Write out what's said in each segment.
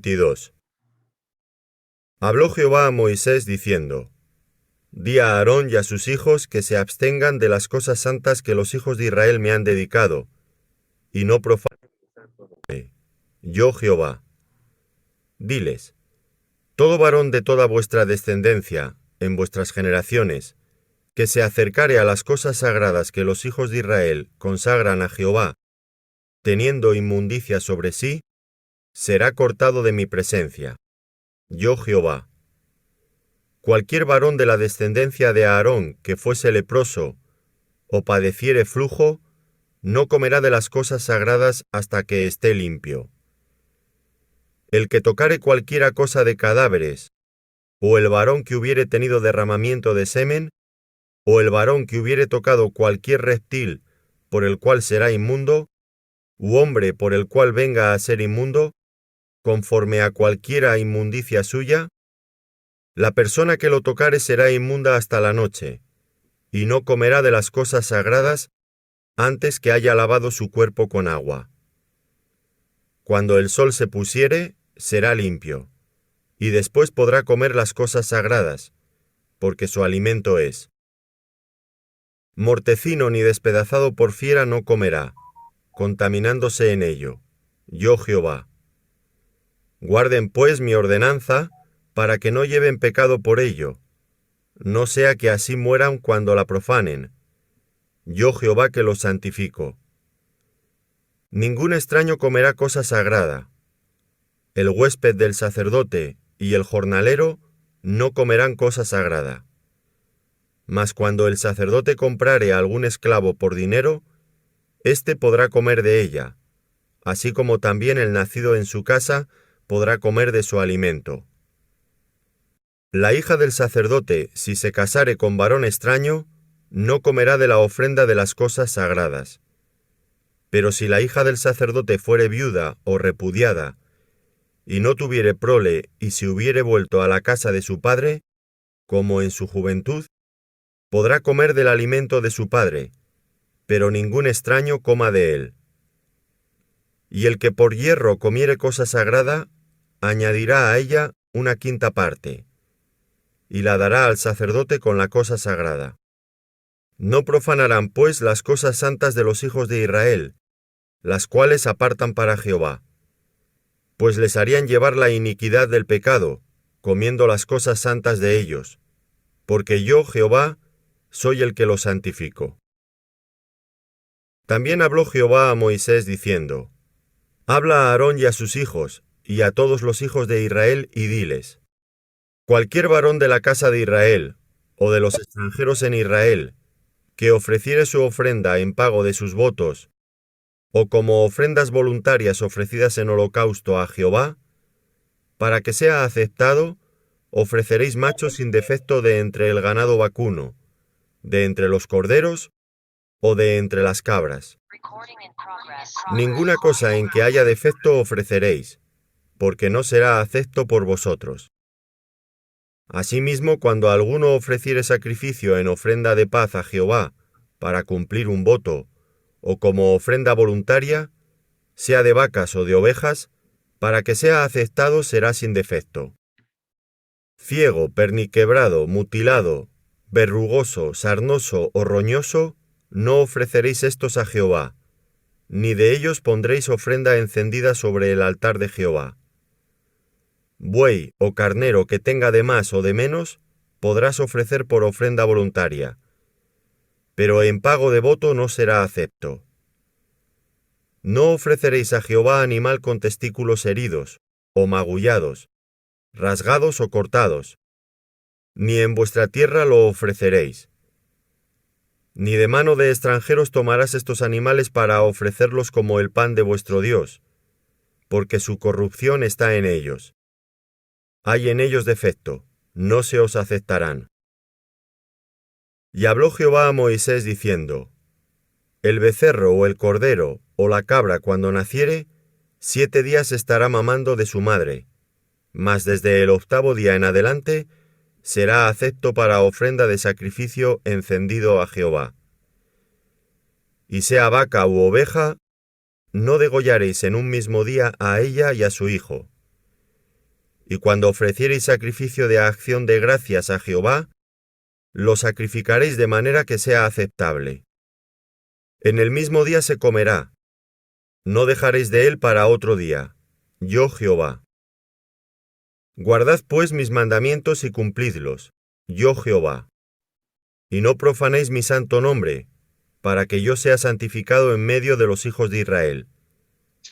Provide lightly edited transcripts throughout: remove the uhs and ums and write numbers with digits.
22. Habló Jehová a Moisés diciendo: Di a Aarón y a sus hijos que se abstengan de las cosas santas que los hijos de Israel me han dedicado, y no profanen yo Jehová. Diles: todo varón de toda vuestra descendencia, en vuestras generaciones, que se acercare a las cosas sagradas que los hijos de Israel consagran a Jehová, teniendo inmundicia sobre sí, será cortado de mi presencia. Yo Jehová. Cualquier varón de la descendencia de Aarón que fuese leproso, o padeciere flujo, no comerá de las cosas sagradas hasta que esté limpio. El que tocare cualquiera cosa de cadáveres, o el varón que hubiere tenido derramamiento de semen, o el varón que hubiere tocado cualquier reptil por el cual será inmundo, u hombre por el cual venga a ser inmundo, conforme a cualquiera inmundicia suya, la persona que lo tocare será inmunda hasta la noche, y no comerá de las cosas sagradas antes que haya lavado su cuerpo con agua. Cuando el sol se pusiere, será limpio, y después podrá comer las cosas sagradas, porque su alimento es. Mortecino ni despedazado por fiera no comerá, contaminándose en ello. Yo Jehová. Guarden pues mi ordenanza, para que no lleven pecado por ello, no sea que así mueran cuando la profanen. Yo Jehová que los santifico. Ningún extraño comerá cosa sagrada. El huésped del sacerdote y el jornalero no comerán cosa sagrada. Mas cuando el sacerdote comprare a algún esclavo por dinero, éste podrá comer de ella, así como también el nacido en su casa podrá comer de su alimento. La hija del sacerdote, si se casare con varón extraño, no comerá de la ofrenda de las cosas sagradas. Pero si la hija del sacerdote fuere viuda o repudiada, y no tuviere prole y se hubiere vuelto a la casa de su padre, como en su juventud, podrá comer del alimento de su padre, pero ningún extraño coma de él. Y el que por hierro comiere cosa sagrada, añadirá a ella una quinta parte, y la dará al sacerdote con la cosa sagrada. No profanarán pues las cosas santas de los hijos de Israel, las cuales apartan para Jehová, pues les harían llevar la iniquidad del pecado, comiendo las cosas santas de ellos, porque yo, Jehová, soy el que los santifico. También habló Jehová a Moisés diciendo: Habla a Aarón y a sus hijos, y a todos los hijos de Israel, y diles: Cualquier varón de la casa de Israel, o de los extranjeros en Israel, que ofreciere su ofrenda en pago de sus votos, o como ofrendas voluntarias ofrecidas en holocausto a Jehová, para que sea aceptado, ofreceréis machos sin defecto de entre el ganado vacuno, de entre los corderos o de entre las cabras. Ninguna cosa en que haya defecto ofreceréis, porque no será acepto por vosotros. Asimismo, cuando alguno ofreciere sacrificio en ofrenda de paz a Jehová para cumplir un voto, o como ofrenda voluntaria, sea de vacas o de ovejas, para que sea aceptado será sin defecto. Ciego, perniquebrado, mutilado, verrugoso, sarnoso o roñoso, no ofreceréis estos a Jehová, ni de ellos pondréis ofrenda encendida sobre el altar de Jehová. Buey o carnero que tenga de más o de menos, podrás ofrecer por ofrenda voluntaria, pero en pago de voto no será acepto. No ofreceréis a Jehová animal con testículos heridos, o magullados, rasgados o cortados, ni en vuestra tierra lo ofreceréis. Ni de mano de extranjeros tomarás estos animales para ofrecerlos como el pan de vuestro Dios, porque su corrupción está en ellos. Hay en ellos defecto, no se os aceptarán. Y habló Jehová a Moisés diciendo: El becerro o el cordero o la cabra cuando naciere, 7 días estará mamando de su madre, mas desde el 8º día en adelante será acepto para ofrenda de sacrificio encendido a Jehová. Y sea vaca u oveja, no degollaréis en un mismo día a ella y a su hijo. Y cuando ofreciereis sacrificio de acción de gracias a Jehová, lo sacrificaréis de manera que sea aceptable. En el mismo día se comerá. No dejaréis de él para otro día. Yo Jehová. Guardad pues mis mandamientos y cumplidlos. Yo Jehová. Y no profanéis mi santo nombre, para que yo sea santificado en medio de los hijos de Israel.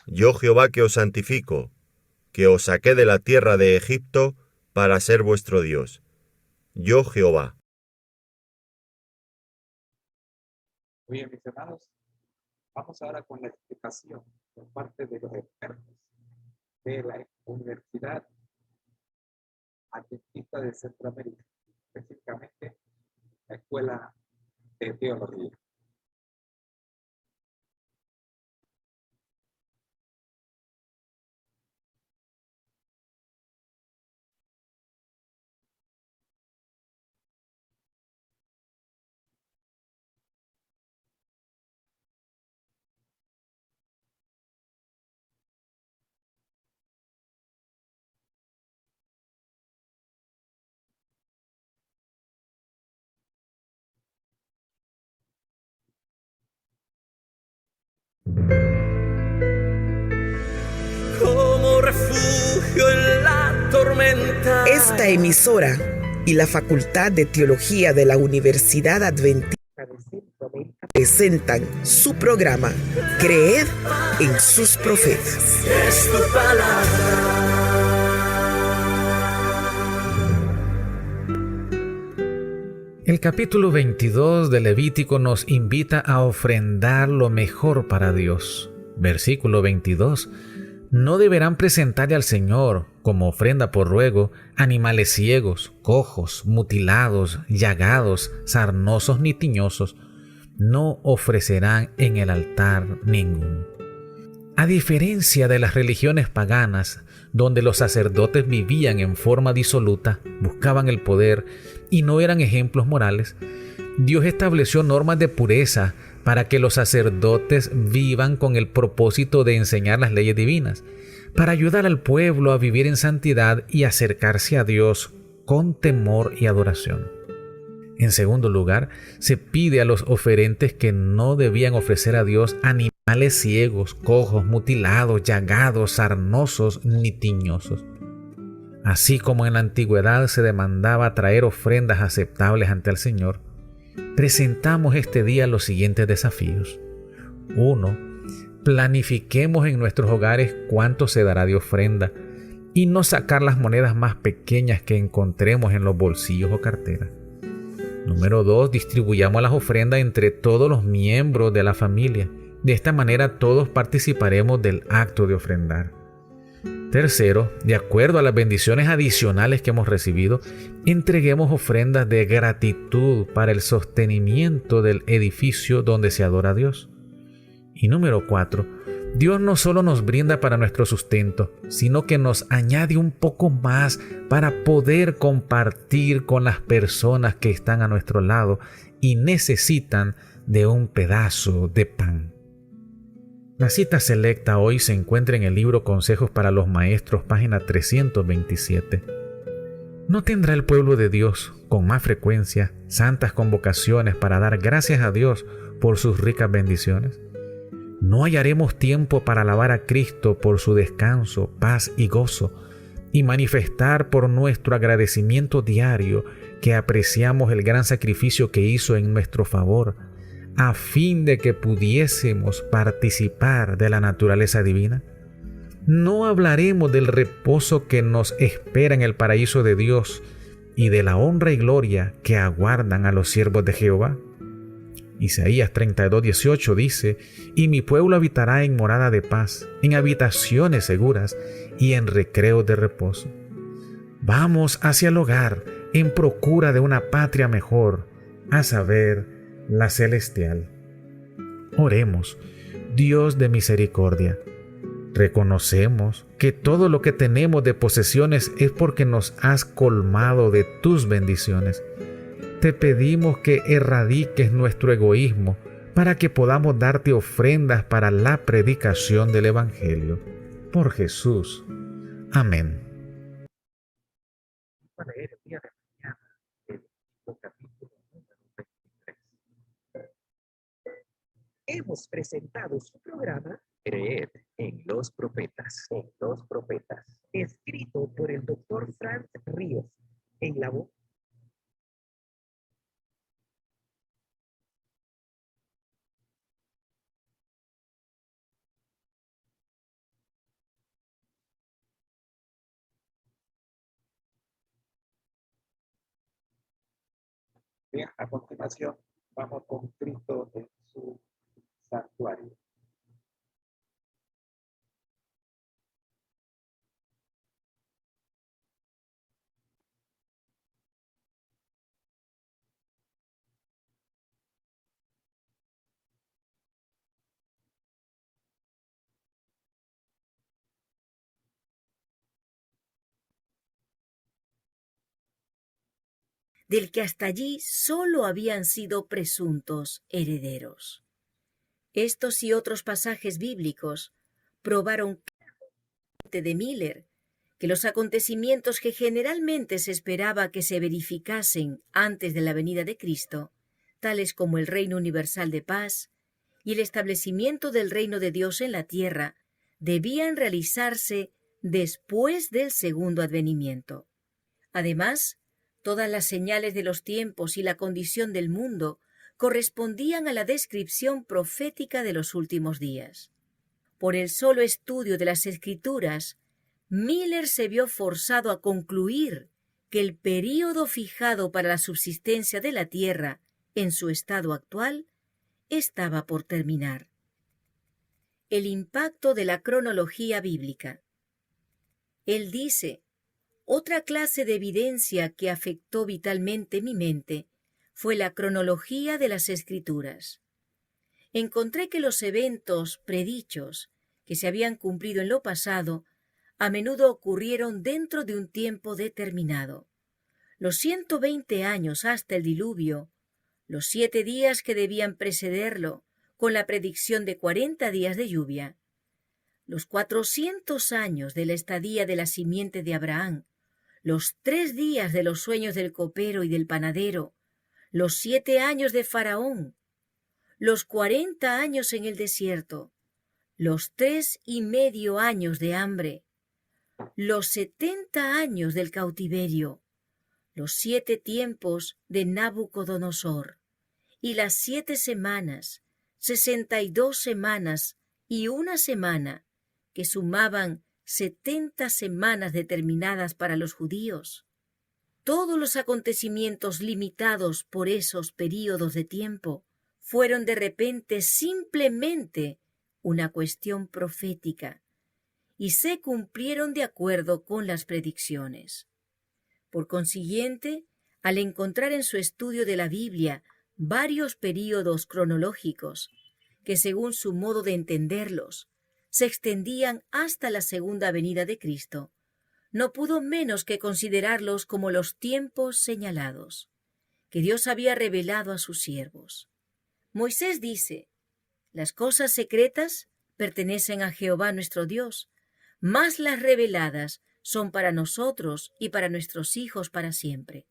Yo Jehová que os santifico, que os saqué de la tierra de Egipto para ser vuestro Dios. Yo Jehová. Muy bien, mis hermanos, vamos ahora con la explicación por parte de los expertos de la Universidad Adventista de Centroamérica, específicamente la Escuela de Teología. Como refugio en la tormenta. Esta emisora y la Facultad de Teología de la Universidad Adventista presentan su programa Creed en sus profetas. Es tu palabra. El capítulo 22 de Levítico nos invita a ofrendar lo mejor para Dios. Versículo 22. No deberán presentarle al Señor, como ofrenda por ruego, animales ciegos, cojos, mutilados, llagados, sarnosos ni tiñosos. No ofrecerán en el altar ninguno. A diferencia de las religiones paganas, donde los sacerdotes vivían en forma disoluta, buscaban el poder y no eran ejemplos morales, Dios estableció normas de pureza para que los sacerdotes vivan con el propósito de enseñar las leyes divinas, para ayudar al pueblo a vivir en santidad y acercarse a Dios con temor y adoración. En segundo lugar, se pide a los oferentes que no debían ofrecer a Dios animales ciegos, cojos, mutilados, llagados, sarnosos ni tiñosos. Así como en la antigüedad se demandaba traer ofrendas aceptables ante el Señor, presentamos este día los siguientes desafíos. 1. Planifiquemos en nuestros hogares cuánto se dará de ofrenda y no sacar las monedas más pequeñas que encontremos en los bolsillos o carteras. Número 2, distribuyamos las ofrendas entre todos los miembros de la familia. De esta manera todos participaremos del acto de ofrendar. Tercero, de acuerdo a las bendiciones adicionales que hemos recibido, entreguemos ofrendas de gratitud para el sostenimiento del edificio donde se adora a Dios. Y número 4, Dios no solo nos brinda para nuestro sustento, sino que nos añade un poco más para poder compartir con las personas que están a nuestro lado y necesitan de un pedazo de pan. La cita selecta hoy se encuentra en el libro Consejos para los Maestros, página 327. ¿No tendrá el pueblo de Dios, con más frecuencia, santas convocaciones para dar gracias a Dios por sus ricas bendiciones? ¿No hallaremos tiempo para alabar a Cristo por su descanso, paz y gozo, y manifestar por nuestro agradecimiento diario que apreciamos el gran sacrificio que hizo en nuestro favor, a fin de que pudiésemos participar de la naturaleza divina? ¿No hablaremos del reposo que nos espera en el paraíso de Dios y de la honra y gloria que aguardan a los siervos de Jehová? Isaías 32:18 dice: «Y mi pueblo habitará en morada de paz, en habitaciones seguras y en recreos de reposo». Vamos hacia el hogar en procura de una patria mejor, a saber, la celestial. Oremos. Dios de misericordia, reconocemos que todo lo que tenemos de posesiones es porque nos has colmado de tus bendiciones. Te pedimos que erradiques nuestro egoísmo para que podamos darte ofrendas para la predicación del Evangelio. Por Jesús. Amén. Para leer el día de mañana el capítulo número 23. Hemos presentado su programa Creed en los profetas. En los profetas. escrito por el Dr. Franz Ríos en la voz Bien, a continuación vamos con Cristo en su santuario. del que hasta allí solo habían sido presuntos herederos. Estos y otros pasajes bíblicos probaron de Miller que los acontecimientos que generalmente se esperaba que se verificasen antes de la venida de Cristo, tales como el reino universal de paz y el establecimiento del reino de Dios en la tierra, debían realizarse después del segundo advenimiento. Además, todas las señales de los tiempos y la condición del mundo correspondían a la descripción profética de los últimos días. Por el solo estudio de las Escrituras, Miller se vio forzado a concluir que el período fijado para la subsistencia de la tierra en su estado actual estaba por terminar. El impacto de la cronología bíblica. Él dice: otra clase de evidencia que afectó vitalmente mi mente fue la cronología de las Escrituras. Encontré que los eventos predichos que se habían cumplido en lo pasado a menudo ocurrieron dentro de un tiempo determinado. Los 120 años hasta el diluvio, los 7 días que debían precederlo, con la predicción de 40 días de lluvia, los 400 años de la estadía de la simiente de Abraham, los 3 días de los sueños del copero y del panadero, los 7 años de Faraón, los 40 años en el desierto, los 3,5 años de hambre, los 70 años del cautiverio, los 7 tiempos de Nabucodonosor, y las 7 semanas, 62 semanas y una semana, que sumaban 70 semanas determinadas para los judíos. todos los acontecimientos limitados por esos períodos de tiempo fueron de repente simplemente una cuestión profética y se cumplieron de acuerdo con las predicciones. Por consiguiente, al encontrar en su estudio de la Biblia varios períodos cronológicos que, según su modo de entenderlos, se extendían hasta la segunda venida de Cristo, no pudo menos que considerarlos como los tiempos señalados, que Dios había revelado a sus siervos. Moisés dice: las cosas secretas pertenecen a Jehová nuestro Dios, mas las reveladas son para nosotros y para nuestros hijos para siempre.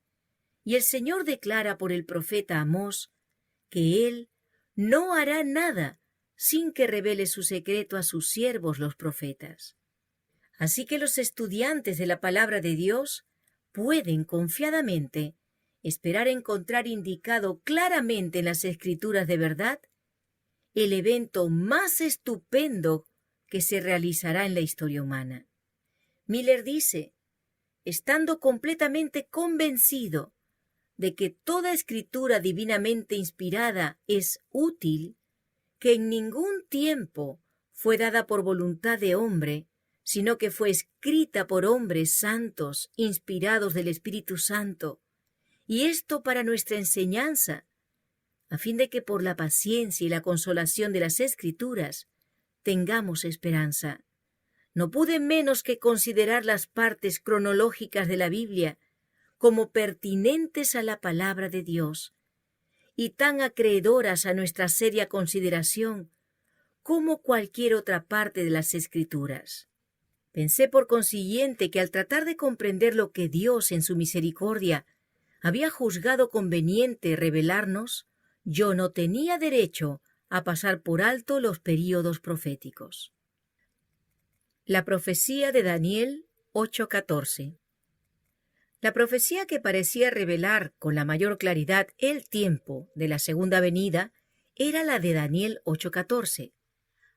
Y el Señor declara por el profeta Amós que Él no hará nada sin que revele su secreto a sus siervos los profetas. Así que los estudiantes de la palabra de Dios pueden confiadamente esperar encontrar indicado claramente en las Escrituras de verdad el evento más estupendo que se realizará en la historia humana. Miller dice: estando completamente convencido de que toda escritura divinamente inspirada es útil, que en ningún tiempo fue dada por voluntad de hombre, sino que fue escrita por hombres santos, inspirados del Espíritu Santo, y esto para nuestra enseñanza, a fin de que por la paciencia y la consolación de las Escrituras tengamos esperanza. No pude menos que considerar las partes cronológicas de la Biblia como pertinentes a la palabra de Dios y tan acreedoras a nuestra seria consideración como cualquier otra parte de las Escrituras. Pensé por consiguiente que al tratar de comprender lo que Dios en su misericordia había juzgado conveniente revelarnos, yo no tenía derecho a pasar por alto los períodos proféticos. La profecía de Daniel 8:14. La profecía que parecía revelar con la mayor claridad el tiempo de la segunda venida era la de Daniel 8:14.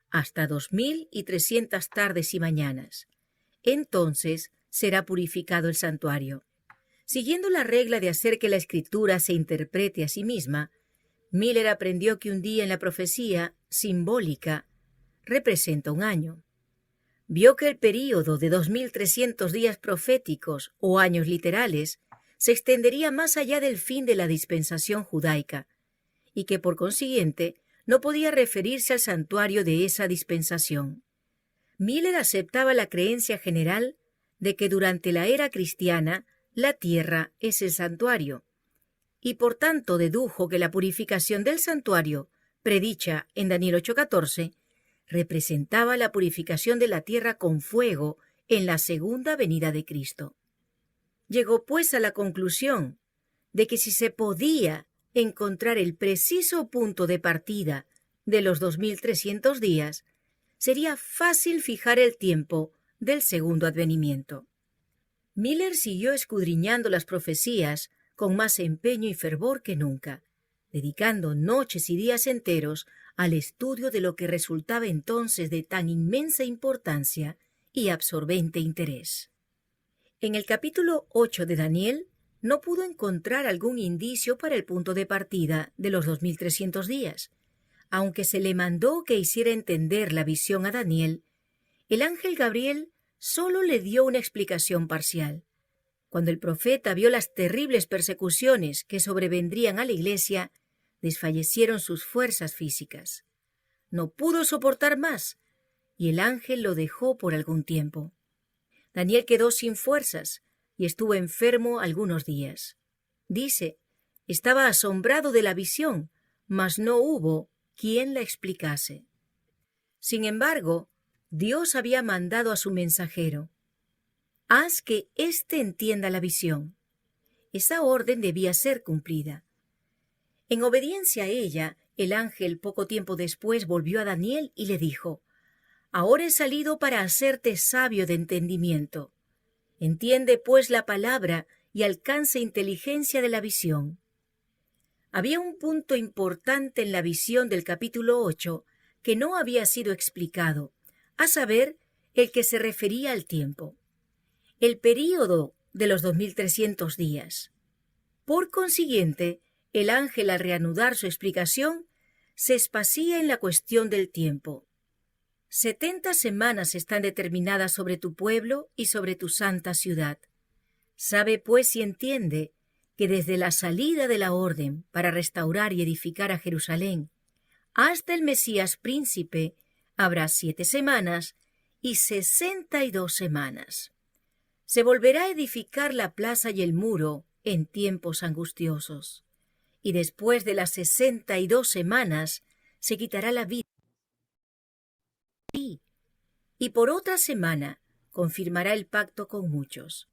Hasta 2300 tardes y mañanas. Entonces será purificado el santuario. Siguiendo la regla de hacer que la escritura se interprete a sí misma, Miller aprendió que un día en la profecía simbólica representa un año. Vio que el período de 2300 días proféticos o años literales se extendería más allá del fin de la dispensación judaica y que por consiguiente no podía referirse al santuario de esa dispensación. Miller aceptaba la creencia general de que durante la era cristiana la tierra es el santuario, y por tanto dedujo que la purificación del santuario, predicha en Daniel 8:14, representaba la purificación de la tierra con fuego en la segunda venida de Cristo. Llegó pues a la conclusión de que si se podía encontrar el preciso punto de partida de los 2300 días, sería fácil fijar el tiempo del segundo advenimiento. Miller siguió escudriñando las profecías con más empeño y fervor que nunca, dedicando noches y días enteros al estudio de lo que resultaba entonces de tan inmensa importancia y absorbente interés. En el capítulo 8 de Daniel no pudo encontrar algún indicio para el punto de partida de los 2300 días. Aunque se le mandó que hiciera entender la visión a Daniel, el ángel Gabriel solo le dio una explicación parcial. Cuando el profeta vio las terribles persecuciones que sobrevendrían a la iglesia, desfallecieron sus fuerzas físicas. No pudo soportar más, y el ángel lo dejó por algún tiempo. Daniel quedó sin fuerzas y estuvo enfermo algunos días. Dice, estaba asombrado de la visión, mas no hubo quien la explicase. Sin embargo, Dios había mandado a su mensajero: haz que éste entienda la visión. Esa orden debía ser cumplida. En obediencia a ella, el ángel poco tiempo después volvió a Daniel y le dijo: ahora he salido para hacerte sabio de entendimiento. Entiende pues la palabra y alcance inteligencia de la visión. Había un punto importante en la visión del capítulo 8 que no había sido explicado, a saber, el que se refería al tiempo. El período de los 2300 días. Por consiguiente, el ángel, al reanudar su explicación, se espacía en la cuestión del tiempo. 70 semanas están determinadas sobre tu pueblo y sobre tu santa ciudad. Sabe pues y entiende que desde la salida de la orden para restaurar y edificar a Jerusalén hasta el Mesías príncipe habrá 7 semanas y 62 semanas. Se volverá a edificar la plaza y el muro en tiempos angustiosos, y después de las 62 semanas se quitará la vida. Y por otra semana confirmará el pacto con muchos,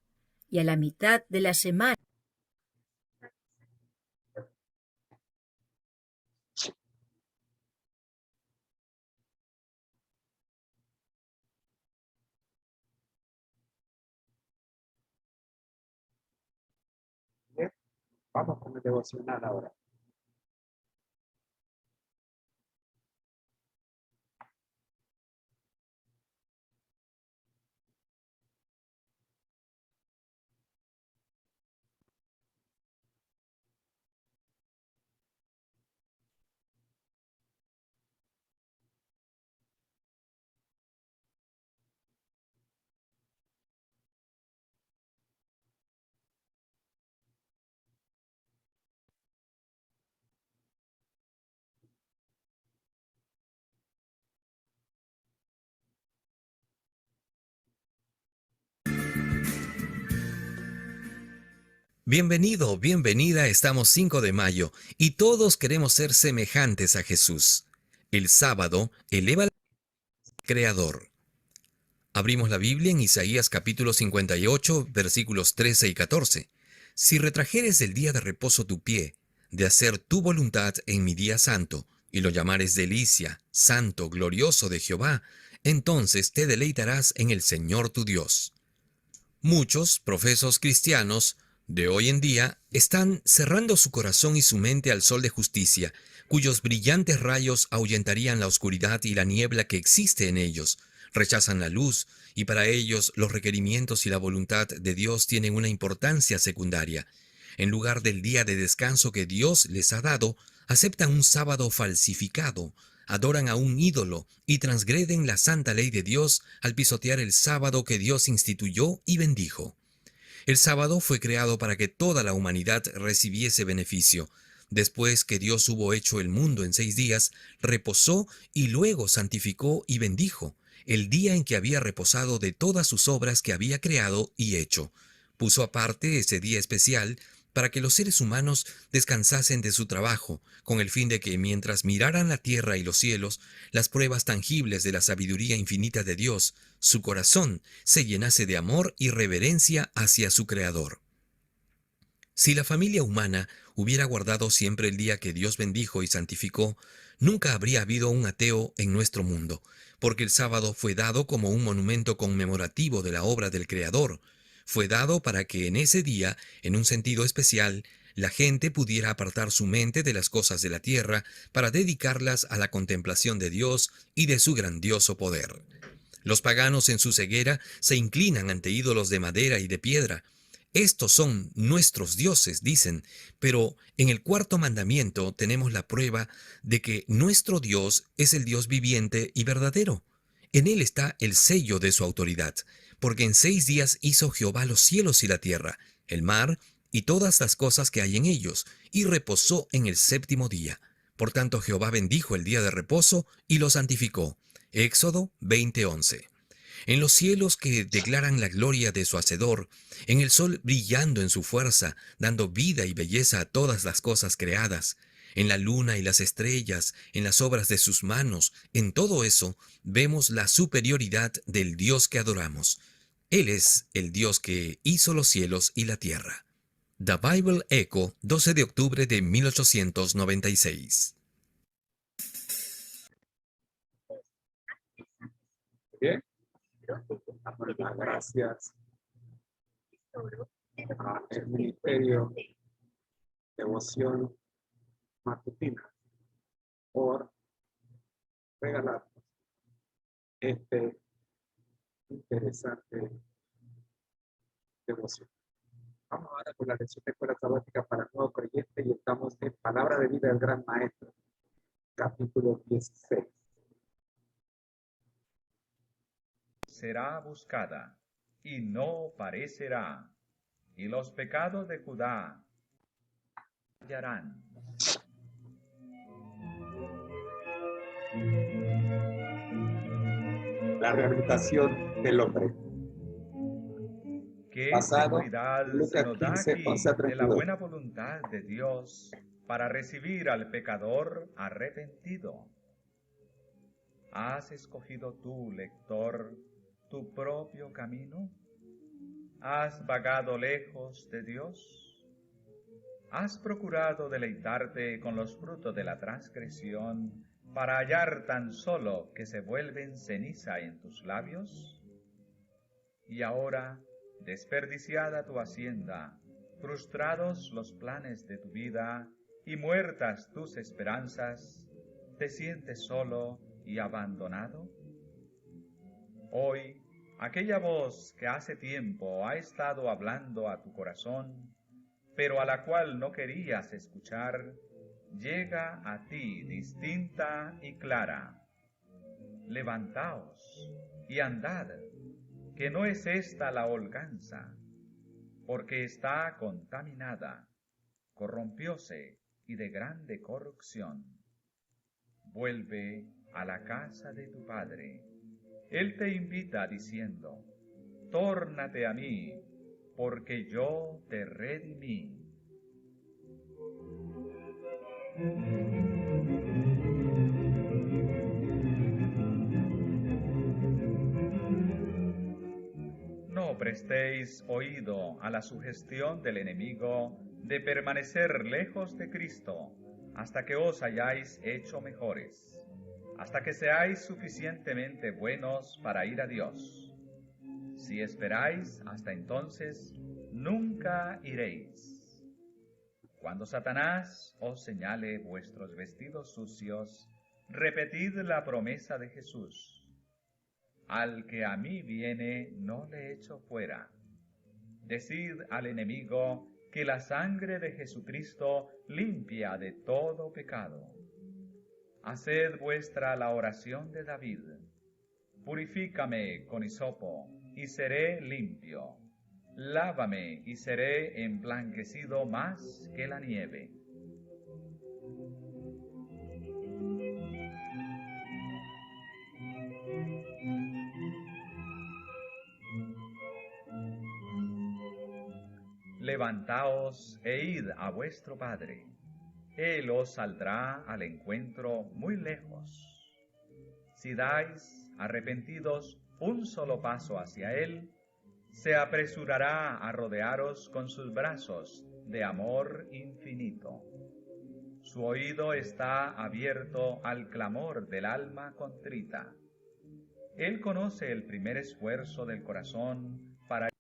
y a la mitad de la semana Bien, vamos con el devocional ahora. Bienvenido, bienvenida, estamos 5 de mayo y todos queremos ser semejantes a Jesús. El sábado eleva al Creador. Abrimos la Biblia en Isaías capítulo 58, versículos 13 y 14. Si retrajeres del día de reposo tu pie, de hacer tu voluntad en mi día santo, y lo llamares delicia, santo, glorioso de Jehová, entonces te deleitarás en el Señor tu Dios. Muchos profesos cristianos de hoy en día están cerrando su corazón y su mente al sol de justicia, cuyos brillantes rayos ahuyentarían la oscuridad y la niebla que existe en ellos. Rechazan la luz y para ellos los requerimientos y la voluntad de Dios tienen una importancia secundaria. En lugar del día de descanso que Dios les ha dado, aceptan un sábado falsificado, adoran a un ídolo y transgreden la santa ley de Dios al pisotear el sábado que Dios instituyó y bendijo. El sábado fue creado para que toda la humanidad recibiese beneficio. Después que Dios hubo hecho el mundo en 6 días, reposó y luego santificó y bendijo, el día en que había reposado de todas sus obras que había creado y hecho. Puso aparte ese día especial para que los seres humanos descansasen de su trabajo, con el fin de que mientras miraran la tierra y los cielos, las pruebas tangibles de la sabiduría infinita de Dios, su corazón se llenase de amor y reverencia hacia su Creador. Si la familia humana hubiera guardado siempre el día que Dios bendijo y santificó, nunca habría habido un ateo en nuestro mundo, porque el sábado fue dado como un monumento conmemorativo de la obra del Creador. Fue dado para que en ese día, en un sentido especial, la gente pudiera apartar su mente de las cosas de la tierra para dedicarlas a la contemplación de Dios y de su grandioso poder. Los paganos en su ceguera se inclinan ante ídolos de madera y de piedra. Estos son nuestros dioses, dicen, pero en el 4º mandamiento tenemos la prueba de que nuestro Dios es el Dios viviente y verdadero. En él está el sello de su autoridad, porque en 6 días hizo Jehová los cielos y la tierra, el mar y todas las cosas que hay en ellos, y reposó en el 7º día. Por tanto Jehová bendijo el día de reposo y lo santificó. Éxodo 20:11. En los cielos que declaran la gloria de su Hacedor, en el sol brillando en su fuerza, dando vida y belleza a todas las cosas creadas, en la luna y las estrellas, en las obras de sus manos, en todo eso vemos la superioridad del Dios que adoramos. Él es el Dios que hizo los cielos y la tierra. The Bible Echo, 12 de octubre de 1896. Bien, damos las gracias al Ministerio Devoción Matutina por regalarnos este interesante devoción. Vamos ahora con la lección de escuela sabática para nuevos creyentes y estamos en Palabra de Vida del Gran Maestro, capítulo 16. Será buscada y no parecerá, y los pecados de Judá hallarán. La rehabilitación del hombre. Qué Basado seguridad en se Lucas nos da 15, aquí 11 a de la 32. buena voluntad de Dios para recibir al pecador arrepentido. ¿Has escogido tú, lector, tu propio camino? ¿Has vagado lejos de Dios? ¿Has procurado deleitarte con los frutos de la transgresión para hallar tan solo que se vuelven ceniza en tus labios? Y ahora, desperdiciada tu hacienda, frustrados los planes de tu vida y muertas tus esperanzas, ¿te sientes solo y abandonado? Hoy, aquella voz que hace tiempo ha estado hablando a tu corazón, pero a la cual no querías escuchar, llega a ti distinta y clara. Levantaos y andad, que no es esta la holganza, porque está contaminada, corrompióse y de grande corrupción. Vuelve a la casa de tu Padre. Él te invita diciendo, tórnate a mí, porque yo te redimí. No prestéis oído a la sugestión del enemigo de permanecer lejos de Cristo hasta que os hayáis hecho mejores, hasta que seáis suficientemente buenos para ir a Dios. Si esperáis hasta entonces, nunca iréis. Cuando Satanás os señale vuestros vestidos sucios, repetid la promesa de Jesús. Al que a mí viene, no le echo fuera. Decid al enemigo que la sangre de Jesucristo limpia de todo pecado. Haced vuestra la oración de David. Purifícame con hisopo, y seré limpio. Lávame, y seré emblanquecido más que la nieve. Levantaos e id a vuestro Padre. Él os saldrá al encuentro muy lejos. Si dais, arrepentidos, un solo paso hacia Él, se apresurará a rodearos con sus brazos de amor infinito. Su oído está abierto al clamor del alma contrita. Él conoce el primer esfuerzo del corazón para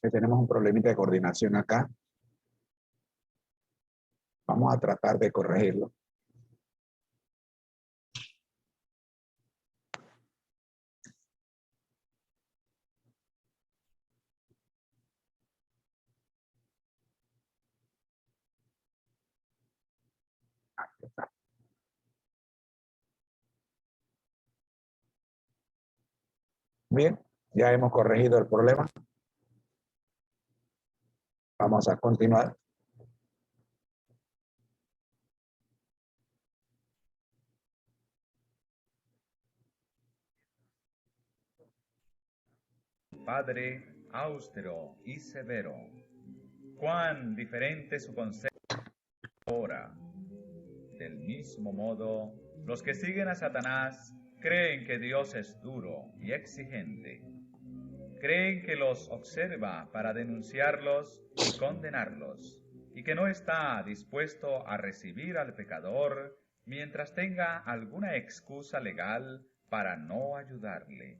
Que tenemos un problemita de coordinación acá. Vamos a tratar de corregirlo. Aquí está. Bien, ya hemos corregido el problema. Vamos a continuar. Padre austero y severo, cuán diferente su concepto ahora. Del mismo modo, los que siguen a Satanás creen que Dios es duro y exigente. Creen que los observa para denunciarlos y condenarlos, y que no está dispuesto a recibir al pecador mientras tenga alguna excusa legal para no ayudarle.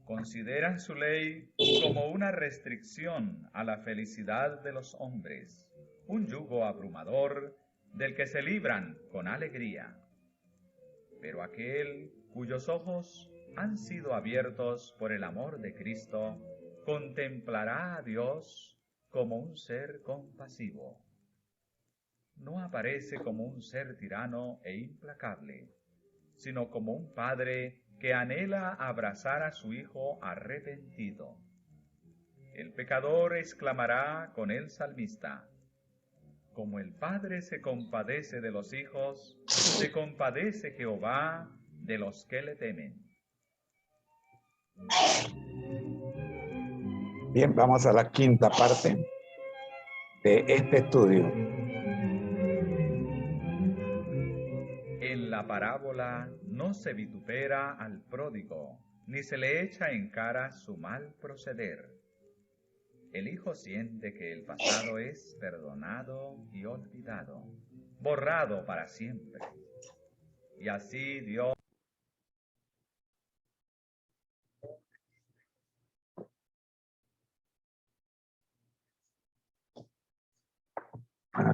Consideran su ley como una restricción a la felicidad de los hombres, un yugo abrumador del que se libran con alegría. Pero aquel cuyos ojos han sido abiertos por el amor de Cristo, contemplará a Dios como un ser compasivo. No aparece como un ser tirano e implacable, sino como un padre que anhela abrazar a su hijo arrepentido. El pecador exclamará con el salmista: como el padre se compadece de los hijos, se compadece Jehová de los que le temen. Bien, vamos a la quinta parte de este estudio. En la parábola no se vitupera al pródigo, ni se le echa en cara su mal proceder. El hijo siente que el pasado es perdonado y olvidado, borrado para siempre. Y así Dios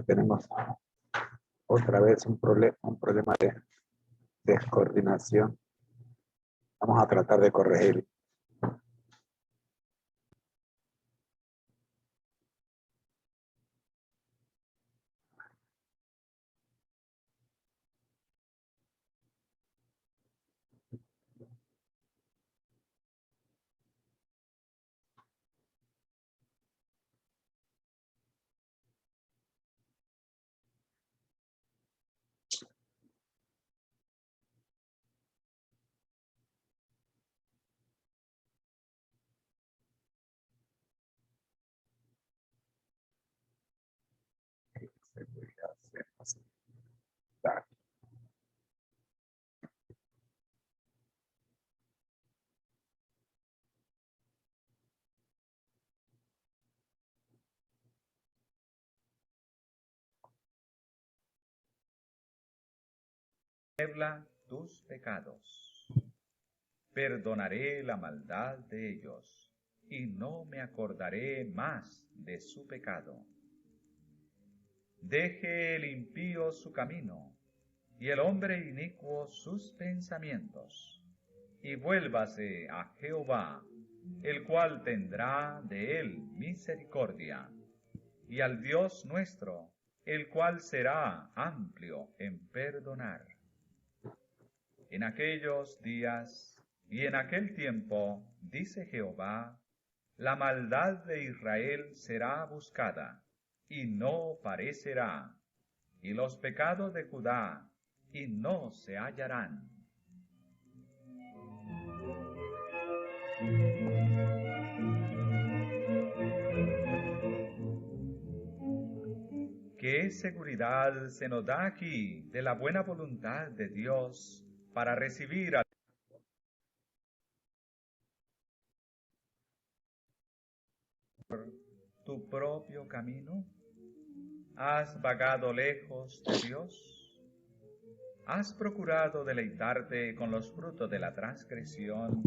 tenemos otra vez un problema de descoordinación. Vamos a tratar de corregir. niebla tus pecados. Perdonaré la maldad de ellos, y no me acordaré más de su pecado. Deje el impío su camino, y el hombre inicuo sus pensamientos, y vuélvase a Jehová, el cual tendrá de él misericordia, y al Dios nuestro, el cual será amplio en perdonar. En aquellos días y en aquel tiempo, dice Jehová, la maldad de Israel será buscada, y no parecerá, y los pecados de Judá, y no se hallarán. ¿Qué seguridad se nos da aquí de la buena voluntad de Dios para recibir a tu propio camino? ¿Has vagado lejos de Dios? ¿Has procurado deleitarte con los frutos de la transgresión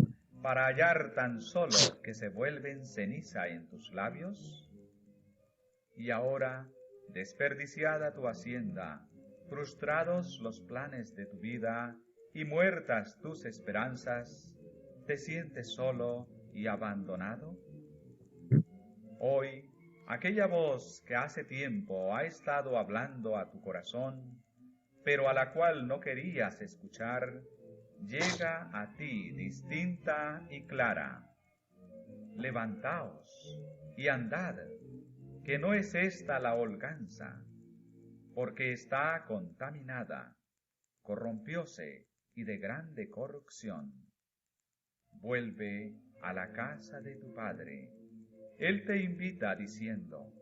para hallar tan solo que se vuelven ceniza en tus labios? Y ahora, desperdiciada tu hacienda, frustrados los planes de tu vida y muertas tus esperanzas, ¿te sientes solo y abandonado? Hoy, aquella voz que hace tiempo ha estado hablando a tu corazón, pero a la cual no querías escuchar, llega a ti distinta y clara. Levantaos y andad, que no es esta la holganza, porque está contaminada, corrompióse y de grande corrupción. Vuelve a la casa de tu Padre. Él te invita diciendo: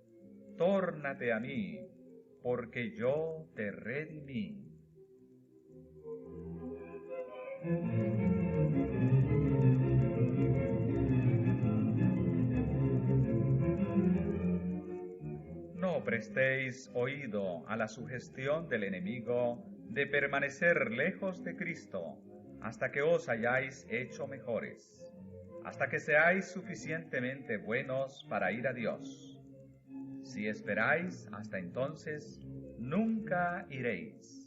tórnate a mí, porque yo te redimí. No prestéis oído a la sugestión del enemigo de permanecer lejos de Cristo hasta que os hayáis hecho mejores, hasta que seáis suficientemente buenos para ir a Dios. Si esperáis hasta entonces, nunca iréis.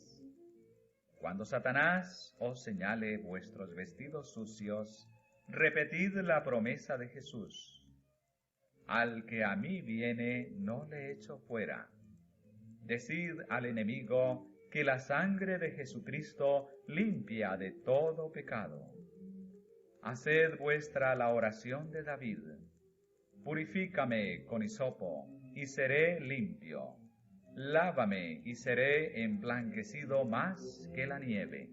Cuando Satanás os señale vuestros vestidos sucios, repetid la promesa de Jesús: al que a mí viene, no le echo fuera. Decid al enemigo que la sangre de Jesucristo limpia de todo pecado. Haced vuestra la oración de David: purifícame con hisopo, y seré limpio. Lávame, y seré emblanquecido más que la nieve.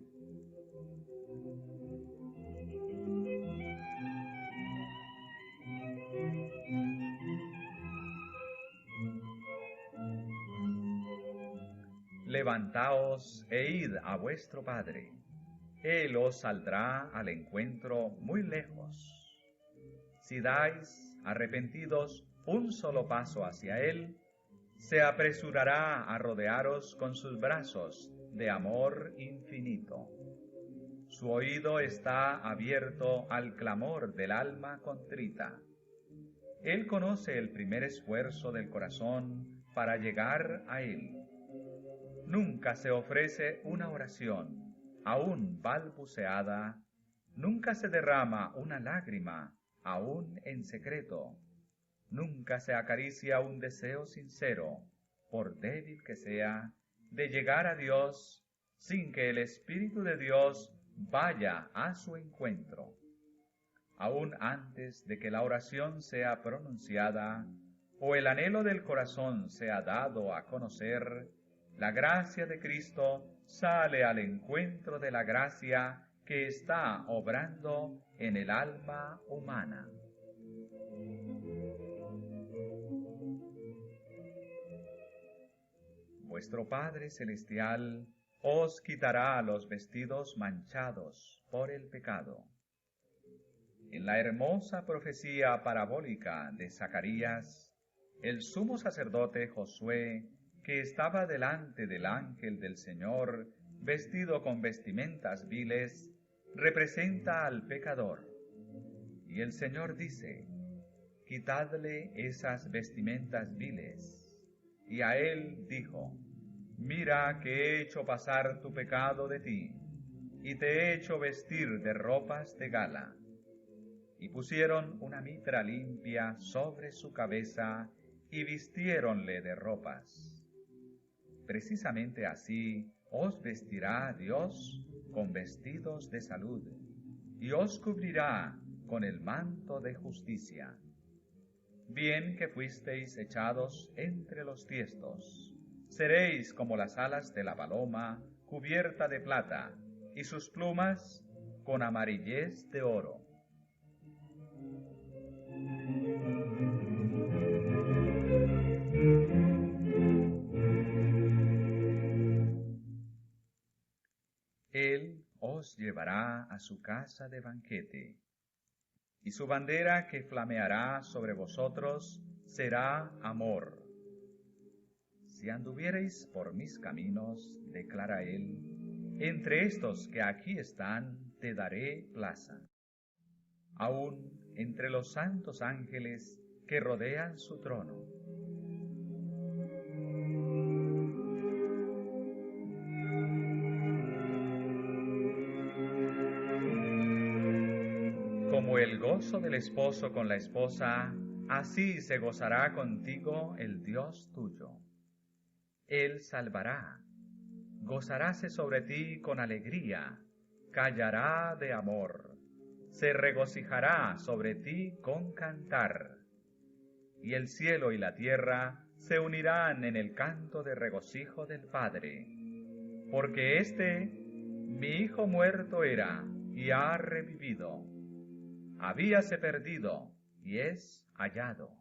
Levantaos e id a vuestro Padre. Él os saldrá al encuentro muy lejos. Si dais, arrepentidos, un solo paso hacia Él, se apresurará a rodearos con sus brazos de amor infinito. Su oído está abierto al clamor del alma contrita. Él conoce el primer esfuerzo del corazón para llegar a Él. Nunca se ofrece una oración, aún balbuceada, nunca se derrama una lágrima, aún en secreto, nunca se acaricia un deseo sincero, por débil que sea, de llegar a Dios sin que el Espíritu de Dios vaya a su encuentro. Aún antes de que la oración sea pronunciada o el anhelo del corazón sea dado a conocer, la gracia de Cristo sale al encuentro de la gracia que está obrando en el alma humana. Vuestro Padre Celestial os quitará los vestidos manchados por el pecado. En la hermosa profecía parabólica de Zacarías, el sumo sacerdote Josué, que estaba delante del ángel del Señor, vestido con vestimentas viles, representa al pecador. Y el Señor dice: quitadle esas vestimentas viles. Y a él dijo: mira que he hecho pasar tu pecado de ti, y te he hecho vestir de ropas de gala. Y pusieron una mitra limpia sobre su cabeza, y vistiéronle de ropas. Precisamente así os vestirá Dios con vestidos de salud, y os cubrirá con el manto de justicia. Bien que fuisteis echados entre los tiestos, seréis como las alas de la paloma, cubierta de plata, y sus plumas con amarillez de oro. Él os llevará a su casa de banquete, y su bandera que flameará sobre vosotros será amor. Si anduviereis por mis caminos, declara él, entre estos que aquí están te daré plaza. aún entre los santos ángeles que rodean su trono. Como el gozo del esposo con la esposa, así se gozará contigo el Dios tuyo. Él salvará, gozaráse sobre ti con alegría, callará de amor, se regocijará sobre ti con cantar. Y el cielo y la tierra se unirán en el canto de regocijo del Padre, porque mi hijo muerto era y ha revivido. Habíase perdido y es hallado.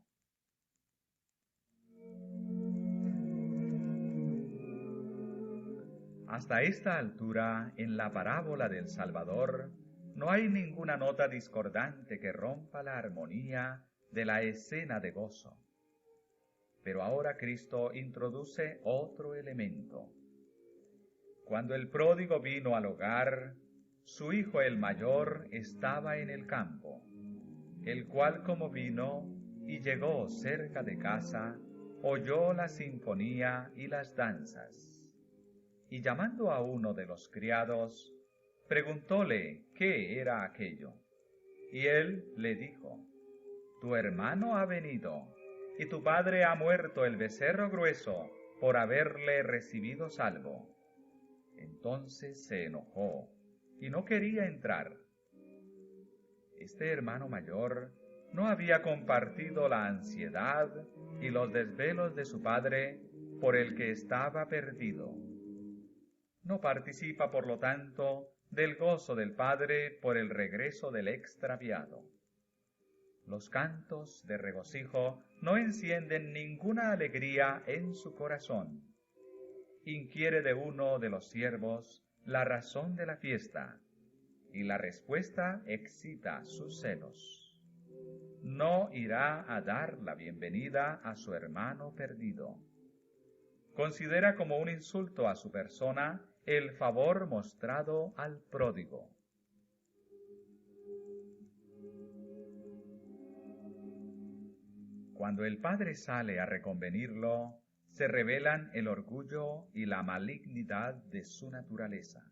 Hasta esta altura, en la parábola del Salvador, no hay ninguna nota discordante que rompa la armonía de la escena de gozo. Pero ahora Cristo introduce otro elemento. Cuando el pródigo vino al hogar, su hijo el mayor estaba en el campo, el cual como vino y llegó cerca de casa, oyó la sinfonía y las danzas. Y llamando a uno de los criados, preguntóle qué era aquello. Y él le dijo: Tu hermano ha venido, y tu padre ha muerto el becerro grueso por haberle recibido salvo. Entonces se enojó y no quería entrar. Este hermano mayor no había compartido la ansiedad y los desvelos de su padre por el que estaba perdido. No participa, por lo tanto, del gozo del padre por el regreso del extraviado. Los cantos de regocijo no encienden ninguna alegría en su corazón. Inquiere de uno de los siervos la razón de la fiesta, y la respuesta excita sus celos. No irá a dar la bienvenida a su hermano perdido. Considera como un insulto a su persona el favor mostrado al pródigo. Cuando el padre sale a reconvenirlo, se revelan el orgullo y la malignidad de su naturaleza.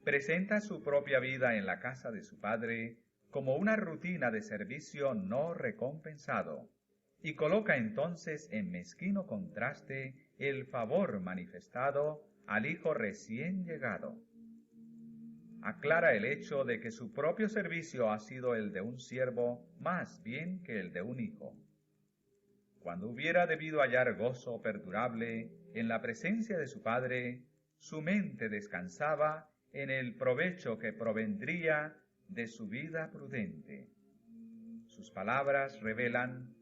Presenta su propia vida en la casa de su padre como una rutina de servicio no recompensado, y coloca entonces en mezquino contraste el favor manifestado al hijo recién llegado. Aclara el hecho de que su propio servicio ha sido el de un siervo más bien que el de un hijo. Cuando hubiera debido hallar gozo perdurable en la presencia de su padre, su mente descansaba en el provecho que provendría de su vida prudente. Sus palabras revelan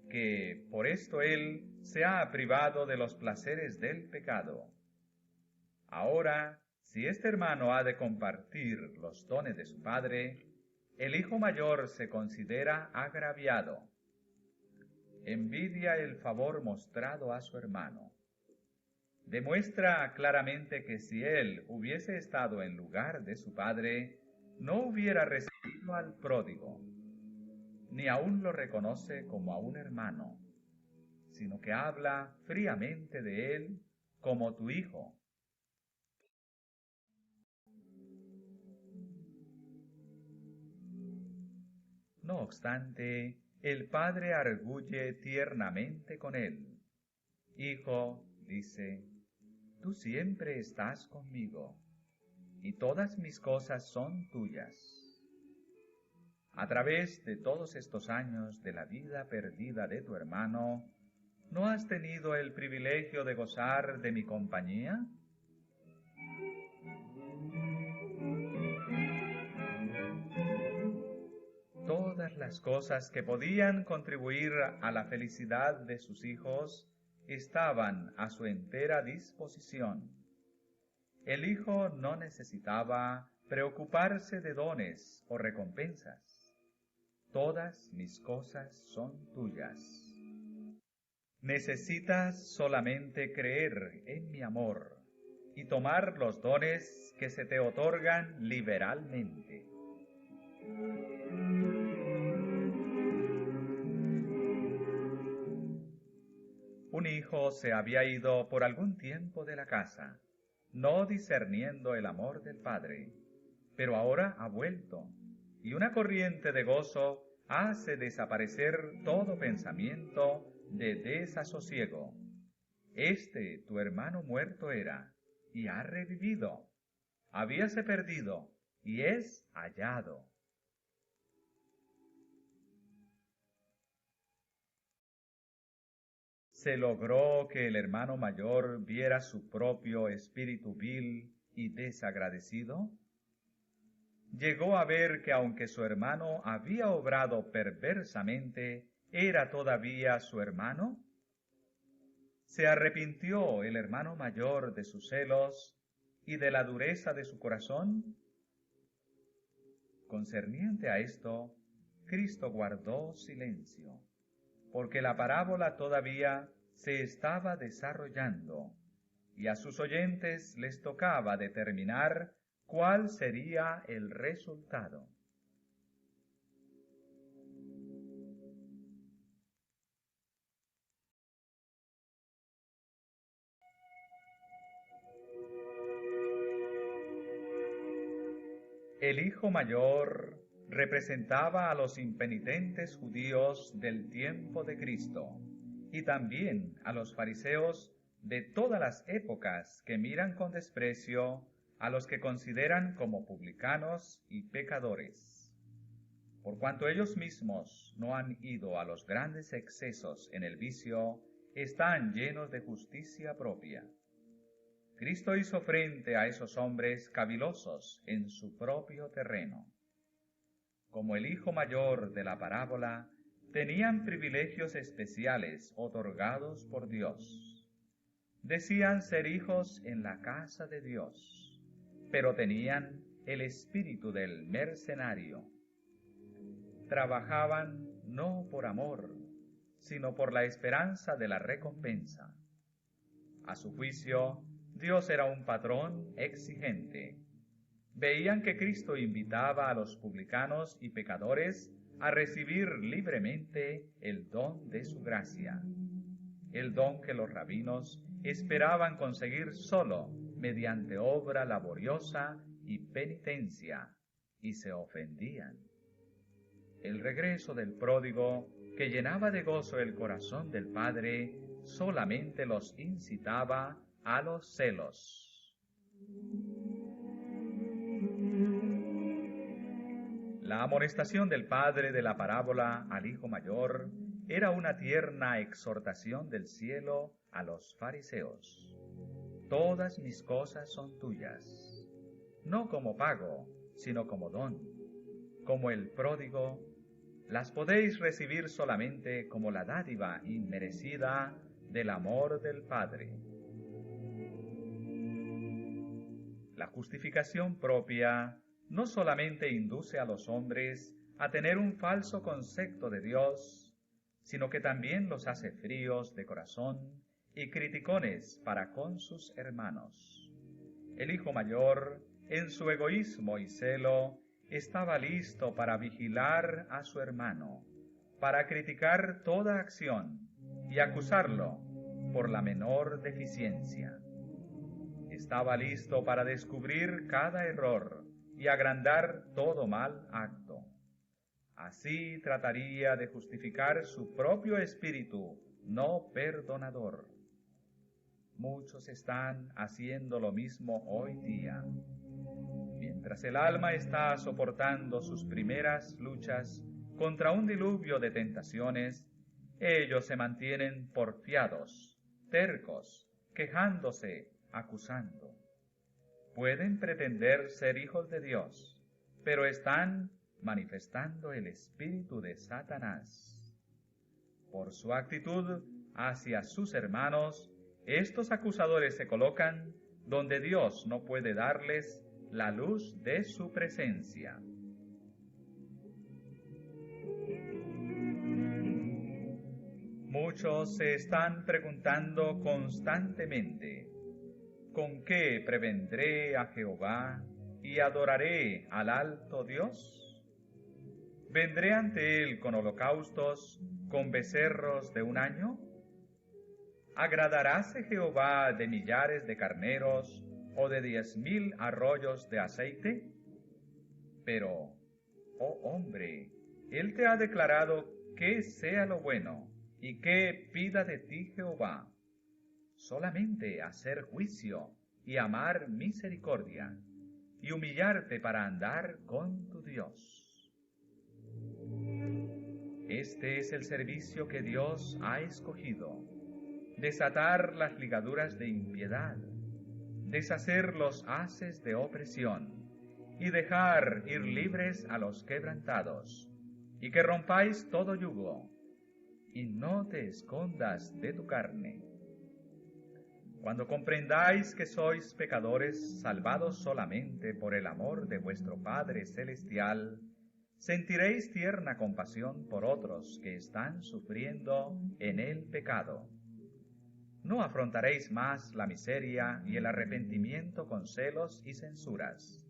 que por esto él se ha privado de los placeres del pecado. Ahora, si este hermano ha de compartir los dones de su padre, el hijo mayor se considera agraviado. Envidia el favor mostrado a su hermano. Demuestra claramente que si él hubiese estado en lugar de su padre, no hubiera recibido al pródigo, ni aún lo reconoce como a un hermano, sino que habla fríamente de él como tu hijo. No obstante, el padre arguye tiernamente con él. Hijo, dice, tú siempre estás conmigo, y todas mis cosas son tuyas. A través de todos estos años de la vida perdida de tu hermano, ¿no has tenido el privilegio de gozar de mi compañía? Todas las cosas que podían contribuir a la felicidad de sus hijos estaban a su entera disposición. El hijo no necesitaba preocuparse de dones o recompensas. Todas mis cosas son tuyas. Necesitas solamente creer en mi amor y tomar los dones que se te otorgan liberalmente. Un hijo se había ido por algún tiempo de la casa, no discerniendo el amor del padre, pero ahora ha vuelto, y una corriente de gozo hace desaparecer todo pensamiento de desasosiego. Este tu hermano muerto era, y ha revivido. Habíase perdido, y es hallado. Se logró que el hermano mayor viera su propio espíritu vil y desagradecido. Llegó a ver que aunque su hermano había obrado perversamente, ¿era todavía su hermano? ¿Se arrepintió el hermano mayor de sus celos y de la dureza de su corazón? Concerniente a esto, Cristo guardó silencio, porque la parábola todavía se estaba desarrollando, y a sus oyentes les tocaba determinar cuál sería el resultado. El hijo mayor representaba a los impenitentes judíos del tiempo de Cristo y también a los fariseos de todas las épocas que miran con desprecio a los que consideran como publicanos y pecadores. Por cuanto ellos mismos no han ido a los grandes excesos en el vicio, están llenos de justicia propia. Cristo hizo frente a esos hombres cavilosos en su propio terreno. Como el hijo mayor de la parábola, tenían privilegios especiales otorgados por Dios. Decían ser hijos en la casa de Dios, pero tenían el espíritu del mercenario. Trabajaban no por amor, sino por la esperanza de la recompensa. A su juicio, Dios era un patrón exigente. Veían que Cristo invitaba a los publicanos y pecadores a recibir libremente el don de su gracia, el don que los rabinos esperaban conseguir solo mediante obra laboriosa y penitencia, y se ofendían. El regreso del pródigo, que llenaba de gozo el corazón del Padre, solamente los incitaba a los celos. La amonestación del padre de la parábola al hijo mayor era una tierna exhortación del cielo a los fariseos. Todas mis cosas son tuyas, no como pago, sino como don. Como el pródigo, las podéis recibir solamente como la dádiva inmerecida del amor del Padre. La justificación propia no solamente induce a los hombres a tener un falso concepto de Dios, sino que también los hace fríos de corazón y criticones para con sus hermanos. El hijo mayor, en su egoísmo y celo, estaba listo para vigilar a su hermano, para criticar toda acción y acusarlo por la menor deficiencia. Estaba listo para descubrir cada error y agrandar todo mal acto. Así trataría de justificar su propio espíritu no perdonador. Muchos están haciendo lo mismo hoy día. Mientras el alma está soportando sus primeras luchas contra un diluvio de tentaciones, ellos se mantienen porfiados, tercos, quejándose, acusando. Pueden pretender ser hijos de Dios, pero están manifestando el espíritu de Satanás. Por su actitud hacia sus hermanos, estos acusadores se colocan donde Dios no puede darles la luz de su presencia. Muchos se están preguntando constantemente: ¿con qué prevendré a Jehová y adoraré al alto Dios? ¿Vendré ante él con holocaustos, con becerros de un año? ¿Agradaráse Jehová de millares de carneros o de 10,000 arroyos de aceite? Pero, oh hombre, él te ha declarado qué sea lo bueno y qué pida de ti Jehová. Solamente hacer juicio y amar misericordia y humillarte para andar con tu Dios. Este es el servicio que Dios ha escogido: desatar las ligaduras de impiedad, deshacer los haces de opresión, y dejar ir libres a los quebrantados, y que rompáis todo yugo, y no te escondas de tu carne. Cuando comprendáis que sois pecadores salvados solamente por el amor de vuestro Padre Celestial, sentiréis tierna compasión por otros que están sufriendo en el pecado. No afrontaréis más la miseria y el arrepentimiento con celos y censuras.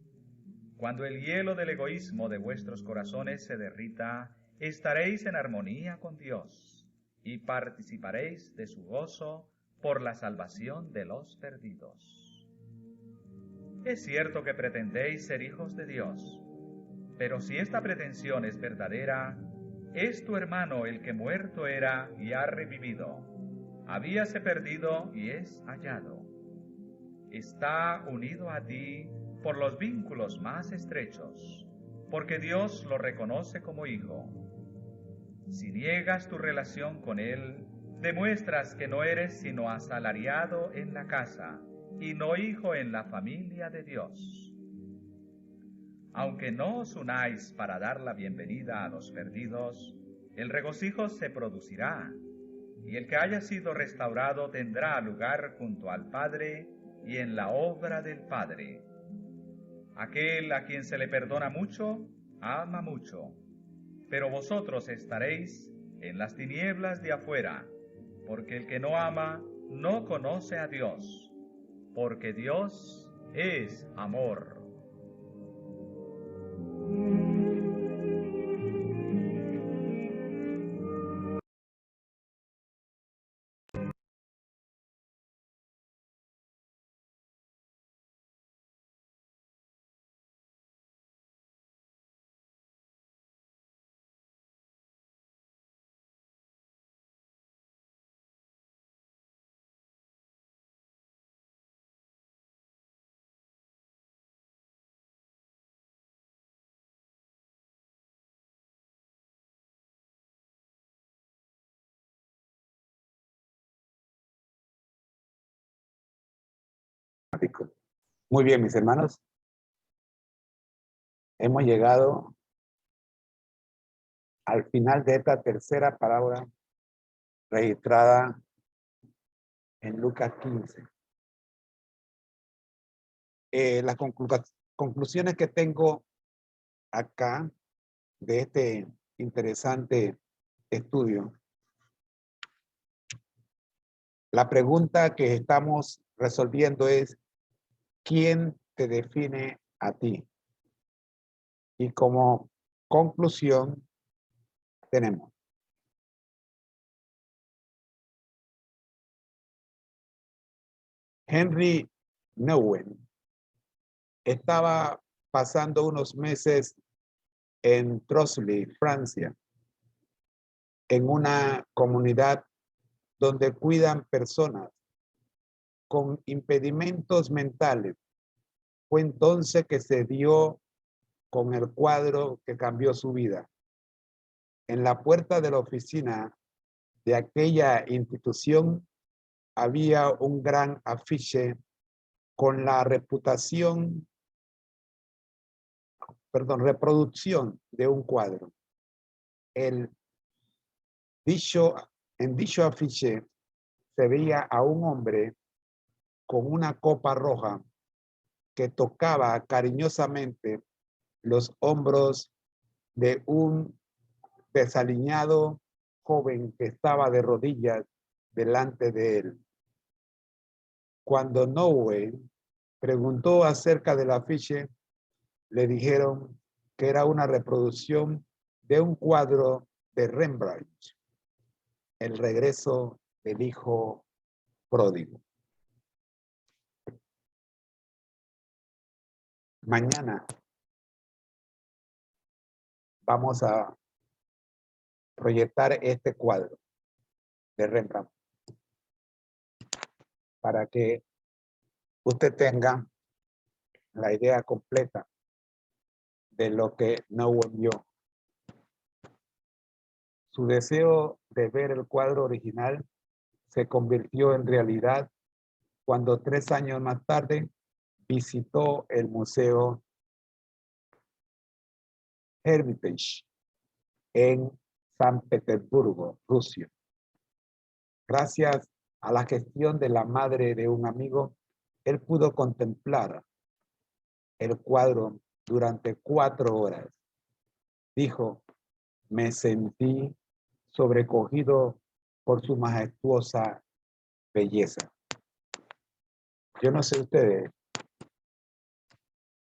Cuando el hielo del egoísmo de vuestros corazones se derrita, estaréis en armonía con Dios y participaréis de su gozo por la salvación de los perdidos. Es cierto que pretendéis ser hijos de Dios, pero si esta pretensión es verdadera, es tu hermano el que muerto era y ha revivido, habíase perdido y es hallado. Está unido a ti por los vínculos más estrechos, porque Dios lo reconoce como hijo. Si niegas tu relación con él, demuestras que no eres sino asalariado en la casa y no hijo en la familia de Dios. Aunque no os unáis para dar la bienvenida a los perdidos, el regocijo se producirá, y el que haya sido restaurado tendrá lugar junto al Padre y en la obra del Padre. Aquel a quien se le perdona mucho, ama mucho, pero vosotros estaréis en las tinieblas de afuera, porque el que no ama no conoce a Dios, porque Dios es amor. Muy bien, mis hermanos. Hemos llegado al final de esta tercera parábola registrada en Lucas 15. Las conclusiones que tengo acá de este interesante estudio. La pregunta que estamos resolviendo es: ¿quién te define a ti? Y como conclusión tenemos: Henry Nouwen estaba pasando unos meses en Trosly, Francia, en una comunidad donde cuidan personas con impedimentos mentales. Fue entonces que se dio con el cuadro que cambió su vida. En la puerta de la oficina de aquella institución había un gran afiche con la reproducción de un cuadro. En dicho afiche se veía a un hombre con una copa roja que tocaba cariñosamente los hombros de un desaliñado joven que estaba de rodillas delante de él. Cuando Nouwen preguntó acerca del afiche, le dijeron que era una reproducción de un cuadro de Rembrandt, El regreso del hijo pródigo. Mañana vamos a proyectar este cuadro de Rembrandt para que usted tenga la idea completa de lo que Nowen vio. Su deseo de ver el cuadro original se convirtió en realidad cuando 3 años más tarde visitó el Museo Hermitage en San Petersburgo, Rusia. Gracias a la gestión de la madre de un amigo, él pudo contemplar el cuadro durante 4 horas. Dijo, me sentí sobrecogido por su majestuosa belleza. Yo no sé ustedes,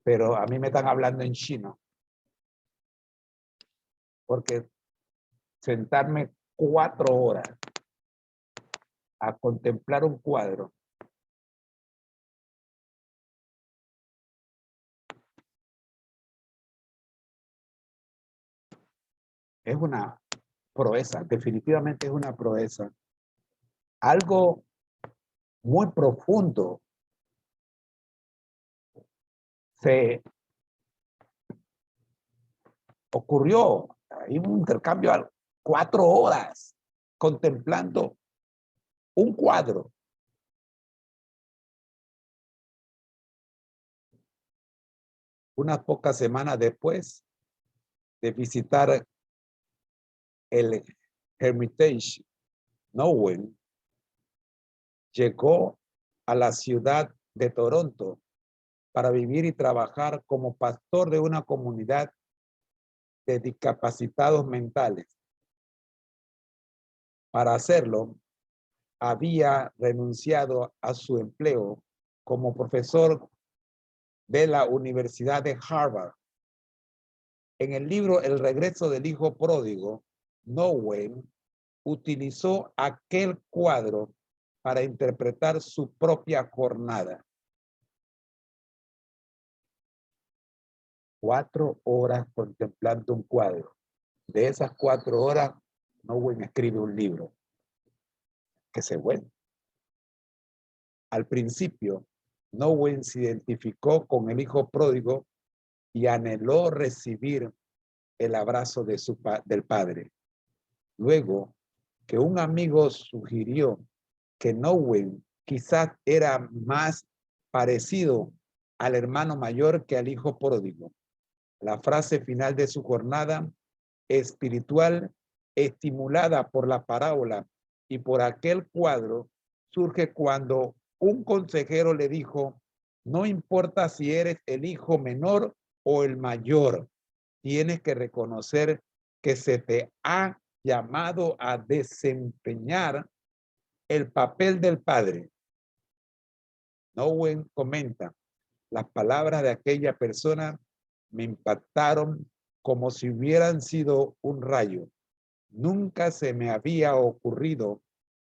pero a mí me están hablando en chino. Porque sentarme 4 horas a contemplar un cuadro es una proeza, definitivamente es una proeza. Algo muy profundo se ocurrió. Hay un intercambio 4 horas contemplando un cuadro. Unas pocas semanas después de visitar el Hermitage, Nowen llegó a la ciudad de Toronto para vivir y trabajar como pastor de una comunidad de discapacitados mentales. Para hacerlo, había renunciado a su empleo como profesor de la Universidad de Harvard. En el libro El regreso del hijo pródigo, Nowen utilizó aquel cuadro para interpretar su propia jornada. 4 horas contemplando un cuadro. De esas 4 horas, Nowen escribe un libro que se vuelve. Al principio, Nowen se identificó con el hijo pródigo y anheló recibir el abrazo del padre. Luego, que un amigo sugirió que Nowen quizás era más parecido al hermano mayor que al hijo pródigo. La frase final de su jornada espiritual, estimulada por la parábola y por aquel cuadro, surge cuando un consejero le dijo, no importa si eres el hijo menor o el mayor, tienes que reconocer que se te ha llamado a desempeñar el papel del padre. Nowen comenta, las palabras de aquella persona me impactaron como si hubieran sido un rayo. Nunca se me había ocurrido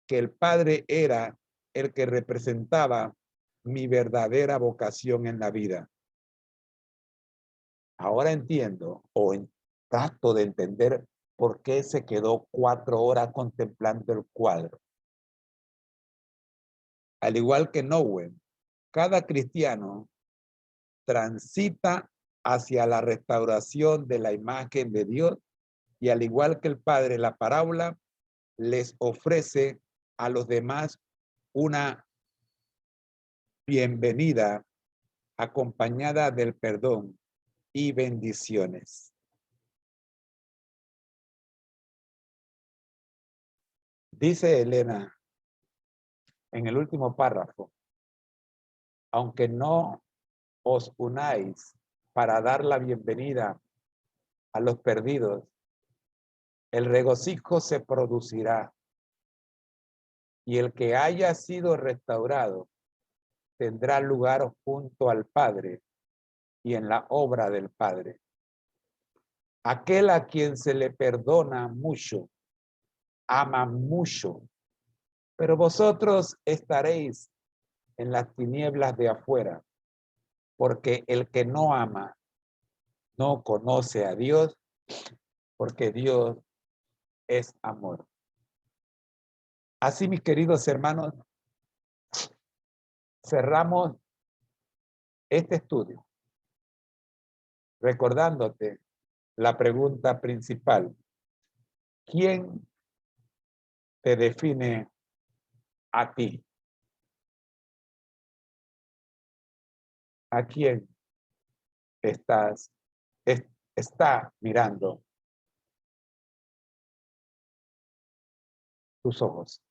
que el padre era el que representaba mi verdadera vocación en la vida. Ahora entiendo trato de entender por qué se quedó 4 horas contemplando el cuadro. Al igual que Nowen, cada cristiano transita hacia la restauración de la imagen de Dios y al igual que el Padre, la parábola les ofrece a los demás una bienvenida acompañada del perdón y bendiciones. Dice Elena en el último párrafo, aunque no os unáis para dar la bienvenida a los perdidos, el regocijo se producirá y el que haya sido restaurado tendrá lugar junto al Padre y en la obra del Padre. Aquel a quien se le perdona mucho, ama mucho. Pero vosotros estaréis en las tinieblas de afuera, porque el que no ama no conoce a Dios, porque Dios es amor. Así, mis queridos hermanos, cerramos este estudio recordándote la pregunta principal. ¿Quién te define a ti? ¿A quién está mirando tus ojos?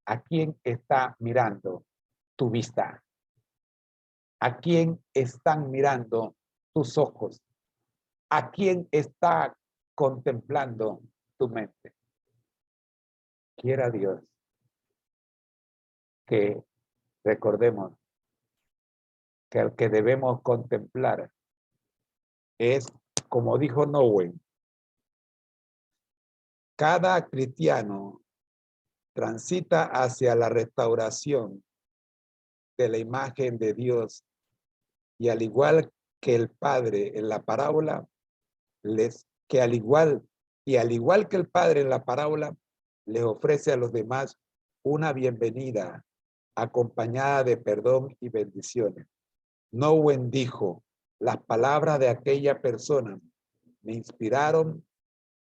¿A quién está mirando tu vista? ¿A quién están mirando tus ojos? ¿A quién está contemplando tu mente? Quiera Dios que recordemos que al que debemos contemplar es, como dijo Nowen, cada cristiano transita hacia la restauración de la imagen de Dios y al igual que el Padre en la parábola, al igual que el Padre en la parábola, les ofrece a los demás una bienvenida acompañada de perdón y bendiciones. Nowen dijo, las palabras de aquella persona me inspiraron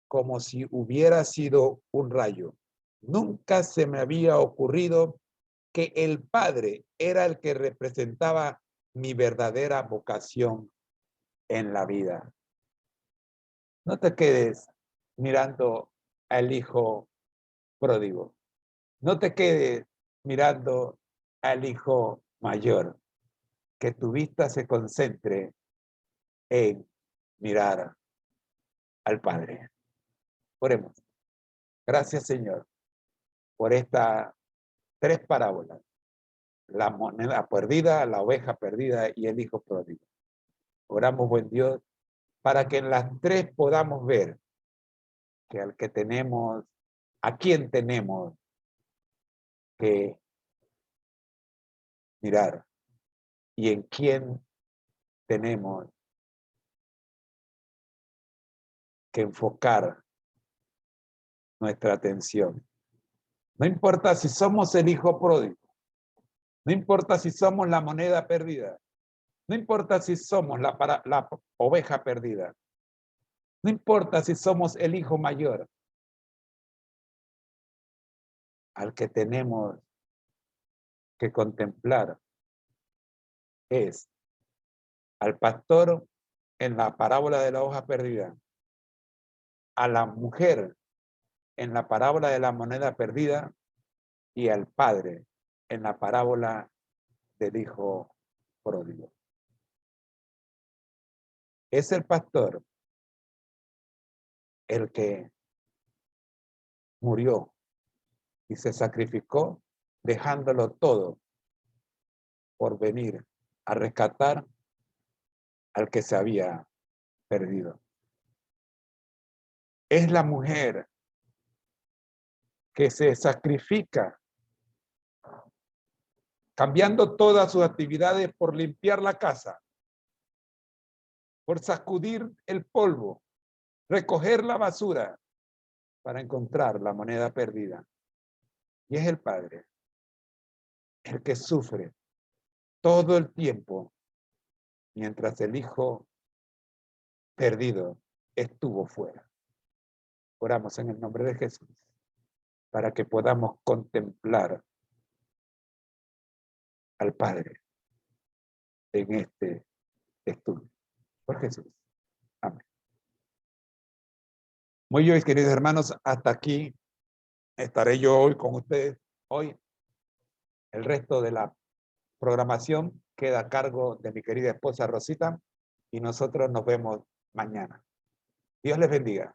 como si hubiera sido un rayo. Nunca se me había ocurrido que el Padre era el que representaba mi verdadera vocación en la vida. No te quedes mirando al hijo pródigo. No te quedes mirando al hijo mayor. Que tu vista se concentre en mirar al Padre. Oremos. Gracias, Señor, por estas 3 parábolas. La moneda perdida, la oveja perdida y el hijo pródigo. Oramos, buen Dios, para que en las 3 podamos ver que al que tenemos, a quién tenemos que mirar y en quién tenemos que enfocar nuestra atención. No importa si somos el hijo pródigo, no importa si somos la moneda perdida, no importa si somos la oveja perdida, no importa si somos el hijo mayor, al que tenemos que contemplar es al pastor en la parábola de la hoja perdida, a la mujer en la parábola de la moneda perdida y al padre en la parábola del hijo pródigo. Es el pastor el que murió y se sacrificó dejándolo todo por venir a rescatar al que se había perdido. Es la mujer que se sacrifica cambiando todas sus actividades por limpiar la casa, por sacudir el polvo, recoger la basura para encontrar la moneda perdida. Y es el Padre el que sufre todo el tiempo mientras el hijo perdido estuvo fuera. Oramos en el nombre de Jesús para que podamos contemplar al Padre en este estudio. Por Jesús. Amén. Muy bien, queridos hermanos, hasta aquí estaré yo hoy con ustedes. Hoy el resto de la programación queda a cargo de mi querida esposa Rosita y nosotros nos vemos mañana. Dios les bendiga.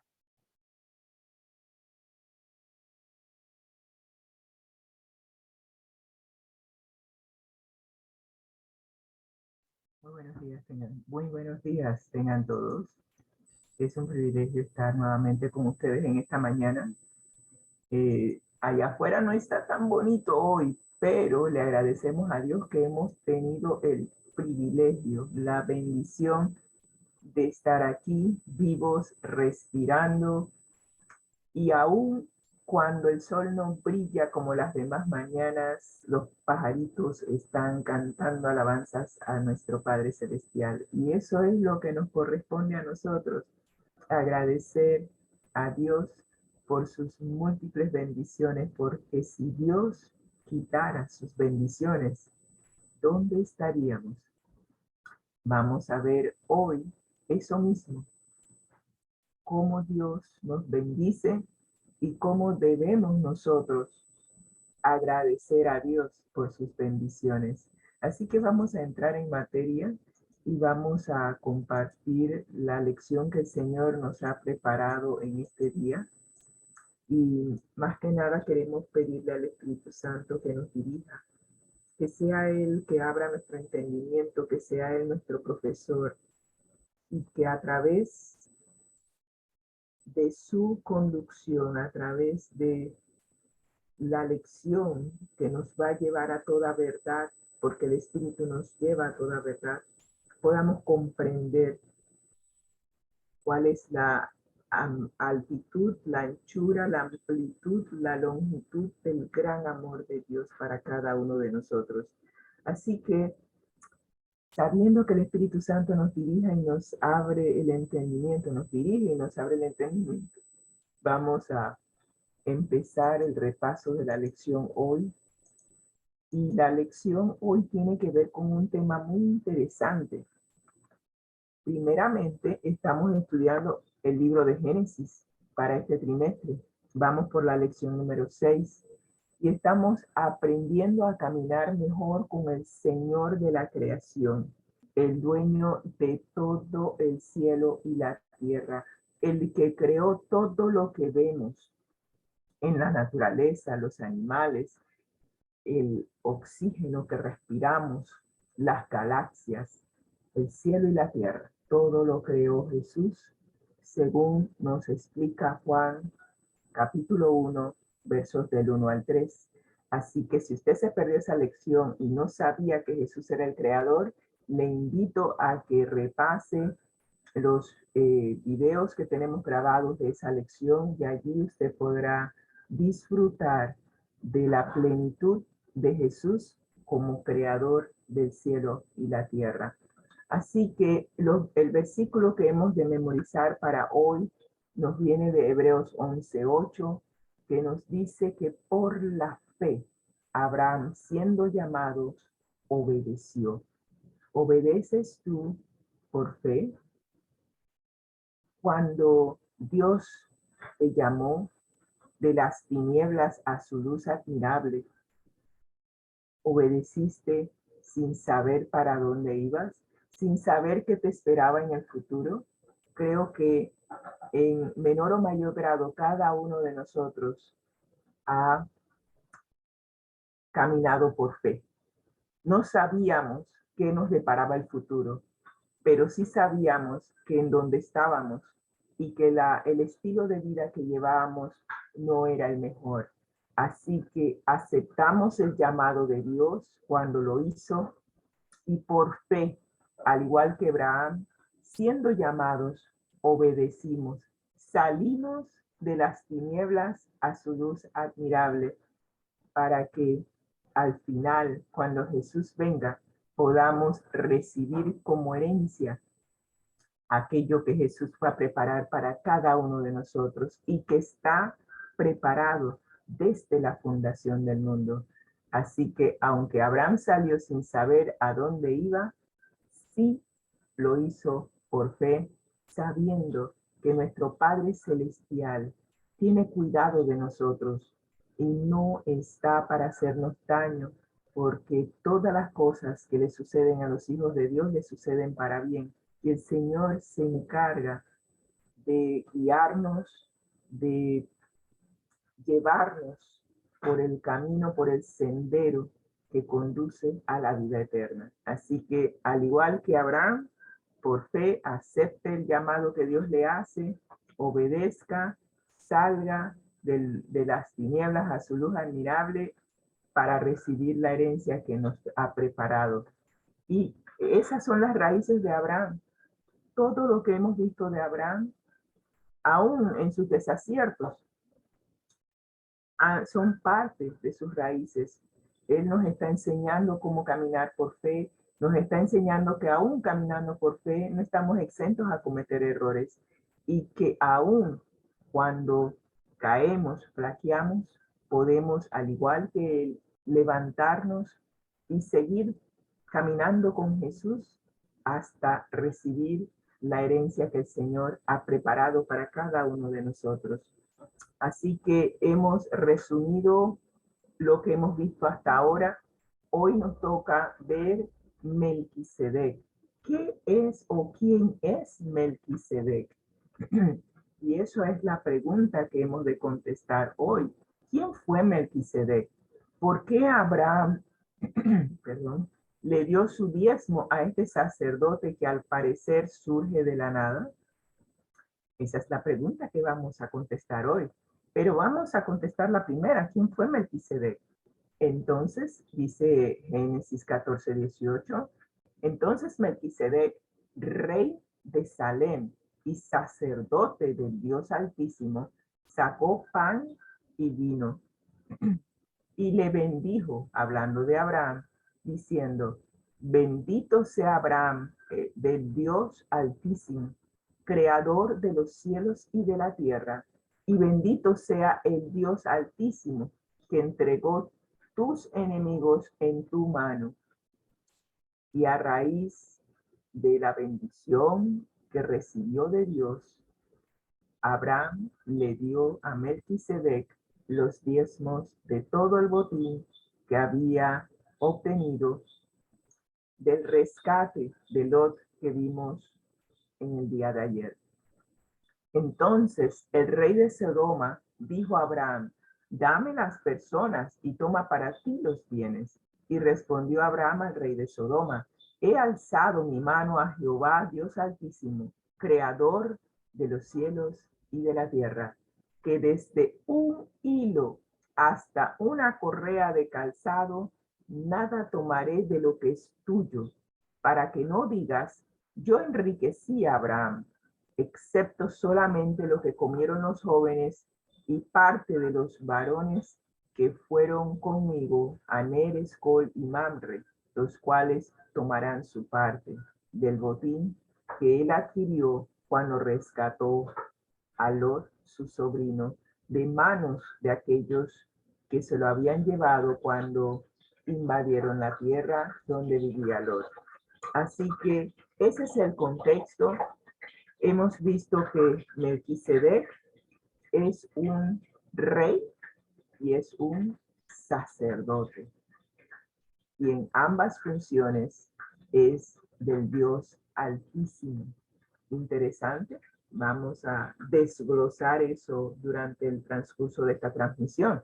Muy buenos días tengan todos. Es un privilegio estar nuevamente con ustedes en esta mañana. Allá afuera no está tan bonito hoy, pero le agradecemos a Dios que hemos tenido el privilegio, la bendición de estar aquí vivos, respirando, y aún cuando el sol no brilla como las demás mañanas, los pajaritos están cantando alabanzas a nuestro Padre Celestial. Y eso es lo que nos corresponde a nosotros, agradecer a Dios por sus múltiples bendiciones, porque si Dios quitara sus bendiciones, ¿dónde estaríamos? Vamos a ver hoy eso mismo, cómo Dios nos bendice y cómo debemos nosotros agradecer a Dios por sus bendiciones. Así que vamos a entrar en materia y vamos a compartir la lección que el Señor nos ha preparado en este día. Y más que nada queremos pedirle al Espíritu Santo que nos dirija, que sea Él que abra nuestro entendimiento, que sea Él nuestro profesor, y que a través de su conducción, a través de la lección que nos va a llevar a toda verdad, porque el Espíritu nos lleva a toda verdad, podamos comprender cuál es la altitud, la anchura, la amplitud, la longitud del gran amor de Dios para cada uno de nosotros. Así que, sabiendo que el Espíritu Santo nos dirige y nos abre el entendimiento, nos dirige y nos abre el entendimiento, vamos a empezar el repaso de la lección hoy. Y la lección hoy tiene que ver con un tema muy interesante. Primeramente, estamos estudiando el libro de Génesis para este trimestre. Vamos por la lección número 6 y estamos aprendiendo a caminar mejor con el Señor de la creación, el dueño de todo el cielo y la tierra, el que creó todo lo que vemos en la naturaleza, los animales, el oxígeno que respiramos, las galaxias, el cielo y la tierra. Todo lo creó Jesús, según nos explica Juan, capítulo 1, versos del 1 al 3. Así que si usted se perdió esa lección y no sabía que Jesús era el creador, le invito a que repase los videos que tenemos grabados de esa lección, y allí usted podrá disfrutar de la plenitud de Jesús como creador del cielo y la tierra. Así que el versículo que hemos de memorizar para hoy nos viene de Hebreos 11:8, que nos dice que por la fe Abraham, siendo llamado, obedeció. ¿Obedeces tú por fe? Cuando Dios te llamó de las tinieblas a su luz admirable, ¿obedeciste sin saber para dónde ibas? ¿Sin saber qué te esperaba en el futuro? Creo que en menor o mayor grado cada uno de nosotros ha caminado por fe. No sabíamos qué nos deparaba el futuro, pero sí sabíamos que en donde estábamos y que el estilo de vida que llevábamos no era el mejor. Así que aceptamos el llamado de Dios cuando lo hizo, y por fe, al igual que Abraham, siendo llamados, obedecimos. Salimos de las tinieblas a su luz admirable, para que al final, cuando Jesús venga, podamos recibir como herencia aquello que Jesús fue a preparar para cada uno de nosotros y que está preparado desde la fundación del mundo. Así que aunque Abraham salió sin saber a dónde iba, sí lo hizo por fe, sabiendo que nuestro Padre Celestial tiene cuidado de nosotros y no está para hacernos daño, porque todas las cosas que le suceden a los hijos de Dios le suceden para bien. Y el Señor se encarga de guiarnos, de llevarnos por el camino, por el sendero que conduce a la vida eterna. Así que, al igual que Abraham, por fe acepte el llamado que Dios le hace, obedezca, salga de las tinieblas a su luz admirable para recibir la herencia que nos ha preparado. Y esas son las raíces de Abraham. Todo lo que hemos visto de Abraham, aún en sus desaciertos, son parte de sus raíces. Él nos está enseñando cómo caminar por fe, nos está enseñando que aún caminando por fe no estamos exentos a cometer errores y que aún cuando caemos, flaqueamos, podemos, al igual que él, levantarnos y seguir caminando con Jesús hasta recibir la herencia que el Señor ha preparado para cada uno de nosotros. Así que hemos resumido lo que hemos visto hasta ahora. Hoy nos toca ver Melquisedec. ¿Qué es o quién es Melquisedec? Y eso es la pregunta que hemos de contestar hoy. ¿Quién fue Melquisedec? ¿Por qué Abraham le dio su diezmo a este sacerdote que al parecer surge de la nada? Esa es la pregunta que vamos a contestar hoy. Pero vamos a contestar la primera. ¿Quién fue Melquisedec? Entonces, dice Génesis 14:18, entonces Melquisedec, rey de Salem y sacerdote del Dios Altísimo, sacó pan y vino y le bendijo, hablando de Abraham, diciendo, bendito sea Abraham del Dios Altísimo, creador de los cielos y de la tierra, y bendito sea el Dios Altísimo, que entregó tus enemigos en tu mano. Y a raíz de la bendición que recibió de Dios, Abraham le dio a Melquisedec los diezmos de todo el botín que había obtenido del rescate de Lot que vimos en el día de ayer. Entonces el rey de Sodoma dijo a Abraham, dame las personas y toma para ti los bienes. Y respondió Abraham al rey de Sodoma, he alzado mi mano a Jehová, Dios Altísimo, creador de los cielos y de la tierra, que desde un hilo hasta una correa de calzado, nada tomaré de lo que es tuyo, para que no digas, yo enriquecí a Abraham, excepto solamente lo que comieron los jóvenes y parte de los varones que fueron conmigo, Aner, Escol y Mamre, los cuales tomarán su parte del botín que él adquirió cuando rescató a Lot, su sobrino, de manos de aquellos que se lo habían llevado cuando invadieron la tierra donde vivía Lot. Así que ese es el contexto. Hemos visto que Melquisedec es un rey y es un sacerdote. Y en ambas funciones es del Dios Altísimo. Interesante. Vamos a desglosar eso durante el transcurso de esta transmisión.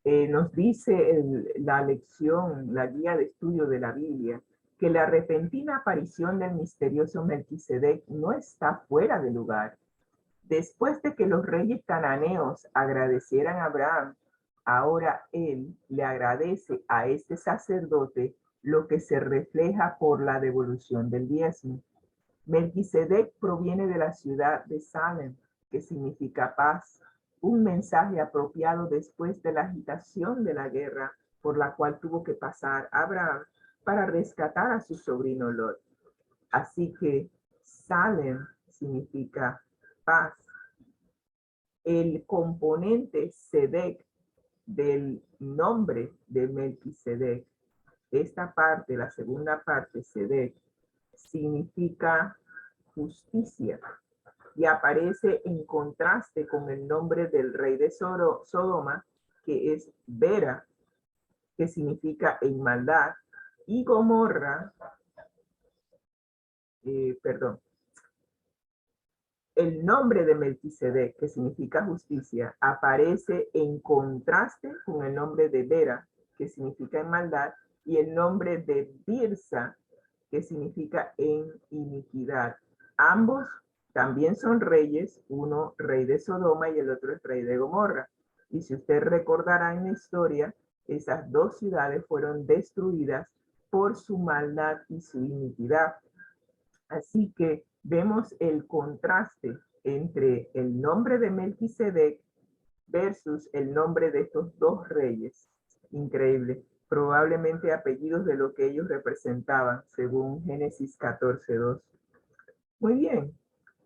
Nos dice la lección, la guía de estudio de la Biblia, que la repentina aparición del misterioso Melquisedec no está fuera de lugar. Después de que los reyes cananeos agradecieran a Abraham, ahora él le agradece a este sacerdote, lo que se refleja por la devolución del diezmo. Melquisedec proviene de la ciudad de Salem, que significa paz, un mensaje apropiado después de la agitación de la guerra por la cual tuvo que pasar Abraham para rescatar a su sobrino Lot. Así que Salem significa paz. El componente Sedec del nombre de Melquisedec, esta parte, la segunda parte, Sedec, significa justicia y aparece en contraste con el nombre del rey de Sodoma, que es Vera, que significa en maldad, y Gomorra, el nombre de Melquisedec, que significa justicia, aparece en contraste con el nombre de Vera, que significa en maldad, y el nombre de Birsa, que significa en iniquidad. Ambos también son reyes, uno rey de Sodoma y el otro es rey de Gomorra. Y si usted recordará en la historia, esas dos ciudades fueron destruidas por su maldad y su iniquidad. Así que vemos el contraste entre el nombre de Melquisedec versus el nombre de estos dos reyes. Increíble. Probablemente apellidos de lo que ellos representaban, según Génesis 14:2. Muy bien.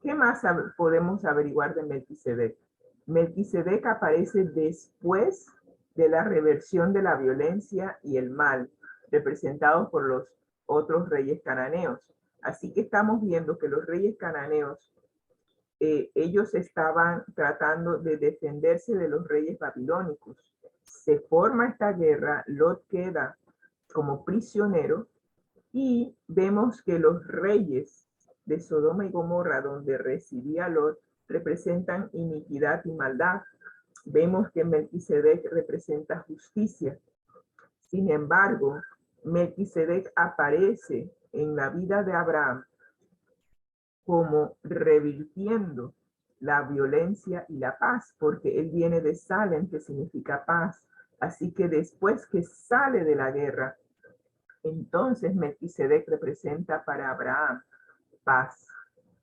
¿Qué más podemos averiguar de Melquisedec? Melquisedec aparece después de la reversión de la violencia y el mal, representados por los otros reyes cananeos. Así que estamos viendo que los reyes cananeos, ellos estaban tratando de defenderse de los reyes babilónicos. Se forma esta guerra, Lot queda como prisionero y vemos que los reyes de Sodoma y Gomorra, donde residía Lot, representan iniquidad y maldad. Vemos que Melquisedec representa justicia. Sin embargo, Melquisedec aparece en la vida de Abraham como revirtiendo la violencia y la paz, porque él viene de Salem, que significa paz. Así que después que sale de la guerra, entonces Melquisedec representa para Abraham paz.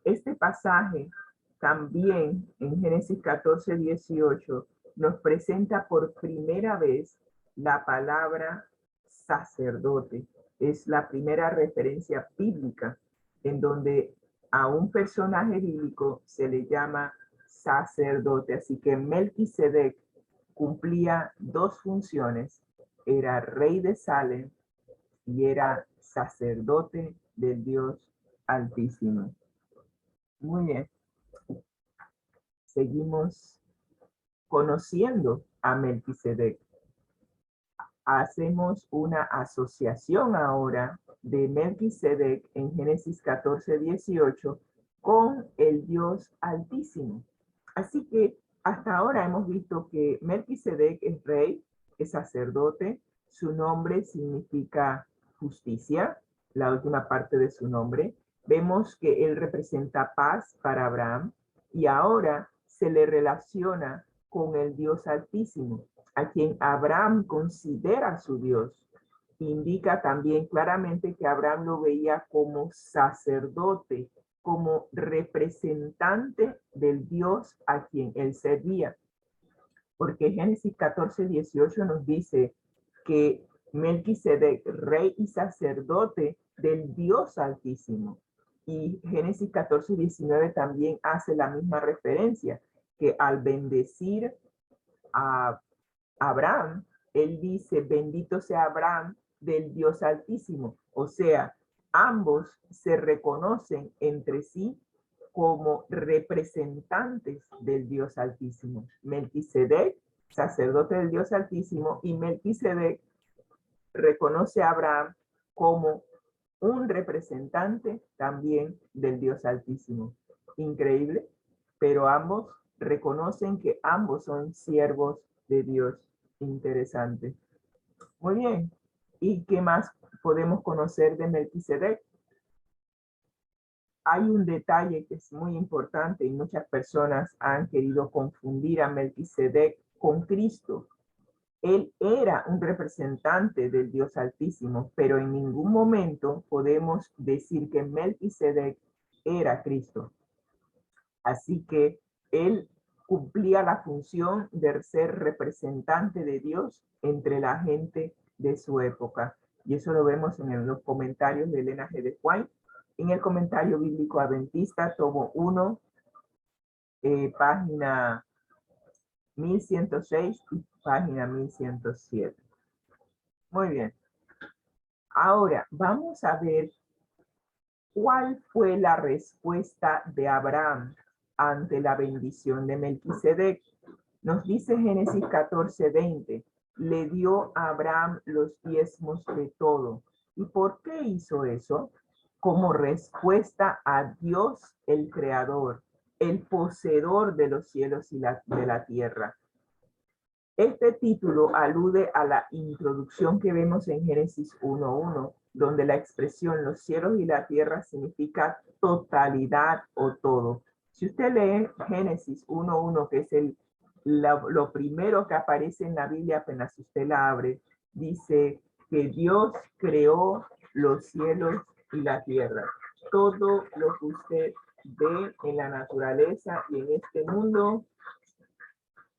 Este pasaje también en Génesis 14:18 nos presenta por primera vez la palabra sacerdote. Es la primera referencia bíblica en donde a un personaje bíblico se le llama sacerdote. Así que Melquisedec cumplía dos funciones. Era rey de Salem y era sacerdote del Dios Altísimo. Muy bien. Seguimos conociendo a Melquisedec. Hacemos una asociación ahora de Melquisedec en Génesis 14:18 con el Dios Altísimo. Así que hasta ahora hemos visto que Melquisedec es rey, es sacerdote, su nombre significa justicia, la última parte de su nombre. Vemos que él representa paz para Abraham y ahora se le relaciona con el Dios Altísimo, a quien Abraham considera su Dios. Indica también claramente que Abraham lo veía como sacerdote, como representante del Dios a quien él servía. Porque Génesis 14:18 nos dice que Melquisedec, rey y sacerdote del Dios Altísimo. Y Génesis 14:19 también hace la misma referencia, que al bendecir a Abraham, él dice, bendito sea Abraham del Dios Altísimo. O sea, ambos se reconocen entre sí como representantes del Dios Altísimo. Melquisedec, sacerdote del Dios Altísimo, y Melquisedec reconoce a Abraham como un representante también del Dios Altísimo. Increíble, pero ambos reconocen que ambos son siervos de Dios. Interesante. Muy bien. ¿Y qué más podemos conocer de Melquisedec? Hay un detalle que es muy importante y muchas personas han querido confundir a Melquisedec con Cristo. Él era un representante del Dios Altísimo, pero en ningún momento podemos decir que Melquisedec era Cristo. Así que él cumplía la función de ser representante de Dios entre la gente de su época. Y eso lo vemos en los comentarios de Elena G. de White, en el comentario bíblico adventista, tomo 1, página 1106 y página 1107. Muy bien. Ahora vamos a ver cuál fue la respuesta de Abraham ante la bendición de Melquisedec. Nos dice Génesis 14:20, le dio a Abraham los diezmos de todo. ¿Y por qué hizo eso? Como respuesta a Dios el Creador, el poseedor de los cielos y de la tierra. Este título alude a la introducción que vemos en Génesis 1:1, donde la expresión los cielos y la tierra significa totalidad o todo. Si usted lee Génesis 1:1, que es lo primero que aparece en la Biblia apenas usted la abre, dice que Dios creó los cielos y la tierra. Todo lo que usted ve en la naturaleza y en este mundo,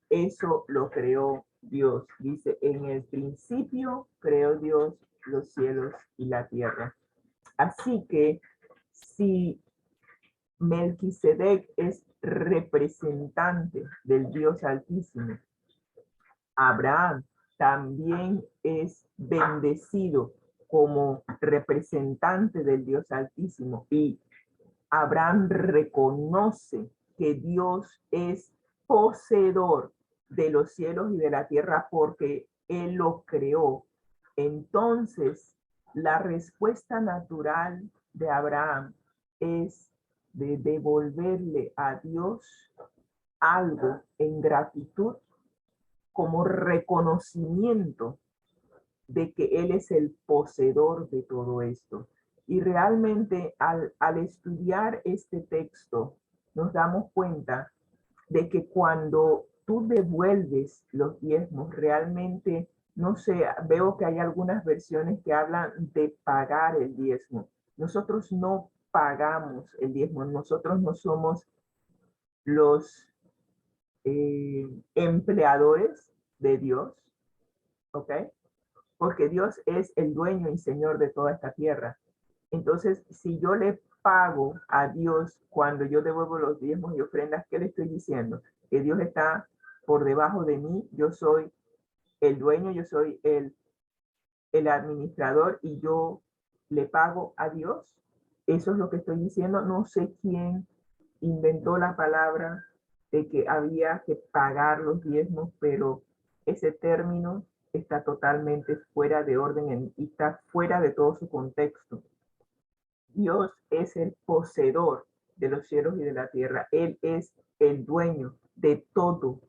eso lo creó Dios. Dice, en el principio creó Dios los cielos y la tierra. Así que si Melquisedec es representante del Dios Altísimo, Abraham también es bendecido como representante del Dios Altísimo, y Abraham reconoce que Dios es poseedor de los cielos y de la tierra porque Él lo creó. Entonces, la respuesta natural de Abraham es de devolverle a Dios algo en gratitud como reconocimiento de que Él es el poseedor de todo esto. Y realmente al estudiar este texto, nos damos cuenta de que cuando tú devuelves los diezmos, realmente, no sé, veo que hay algunas versiones que hablan de pagar el diezmo. Nosotros no pagamos el diezmo, nosotros no somos los empleadores de Dios, ¿ok? Porque Dios es el dueño y señor de toda esta tierra. Entonces, si yo le pago a Dios cuando yo devuelvo los diezmos y ofrendas, ¿qué le estoy diciendo? Que Dios está por debajo de mí, yo soy el dueño, yo soy el administrador y yo le pago a Dios. Eso es lo que estoy diciendo. No sé quién inventó la palabra de que había que pagar los diezmos, pero ese término está totalmente fuera de orden y está fuera de todo su contexto. Dios es el poseedor de los cielos y de la tierra. Él es el dueño de todo.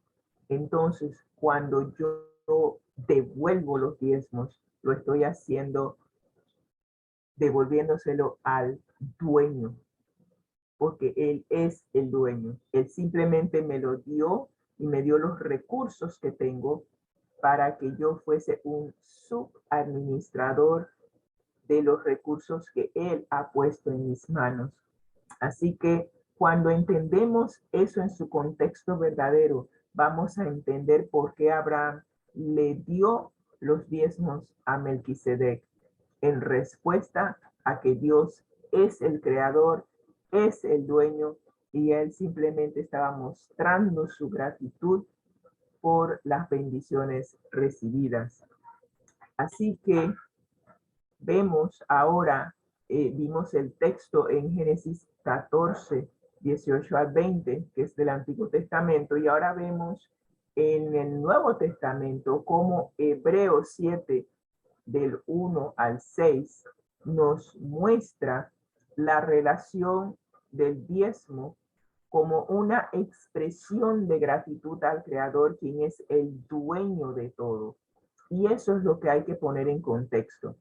Entonces, cuando yo devuelvo los diezmos, lo estoy haciendo devolviéndoselo al dueño, porque Él es el dueño. Él simplemente me lo dio y me dio los recursos que tengo para que yo fuese un subadministrador de los recursos que Él ha puesto en mis manos. Así que cuando entendemos eso en su contexto verdadero, vamos a entender por qué Abraham le dio los diezmos a Melquisedec en respuesta a que Dios es el creador, es el dueño, y él simplemente estaba mostrando su gratitud por las bendiciones recibidas. Así que vemos ahora, vimos el texto en Génesis 14, 18 al 20, que es del Antiguo Testamento, y ahora vemos en el Nuevo Testamento cómo Hebreos 7, del 1 al 6, nos muestra la relación del diezmo como una expresión de gratitud al Creador, quien es el dueño de todo. Y eso es lo que hay que poner en contexto.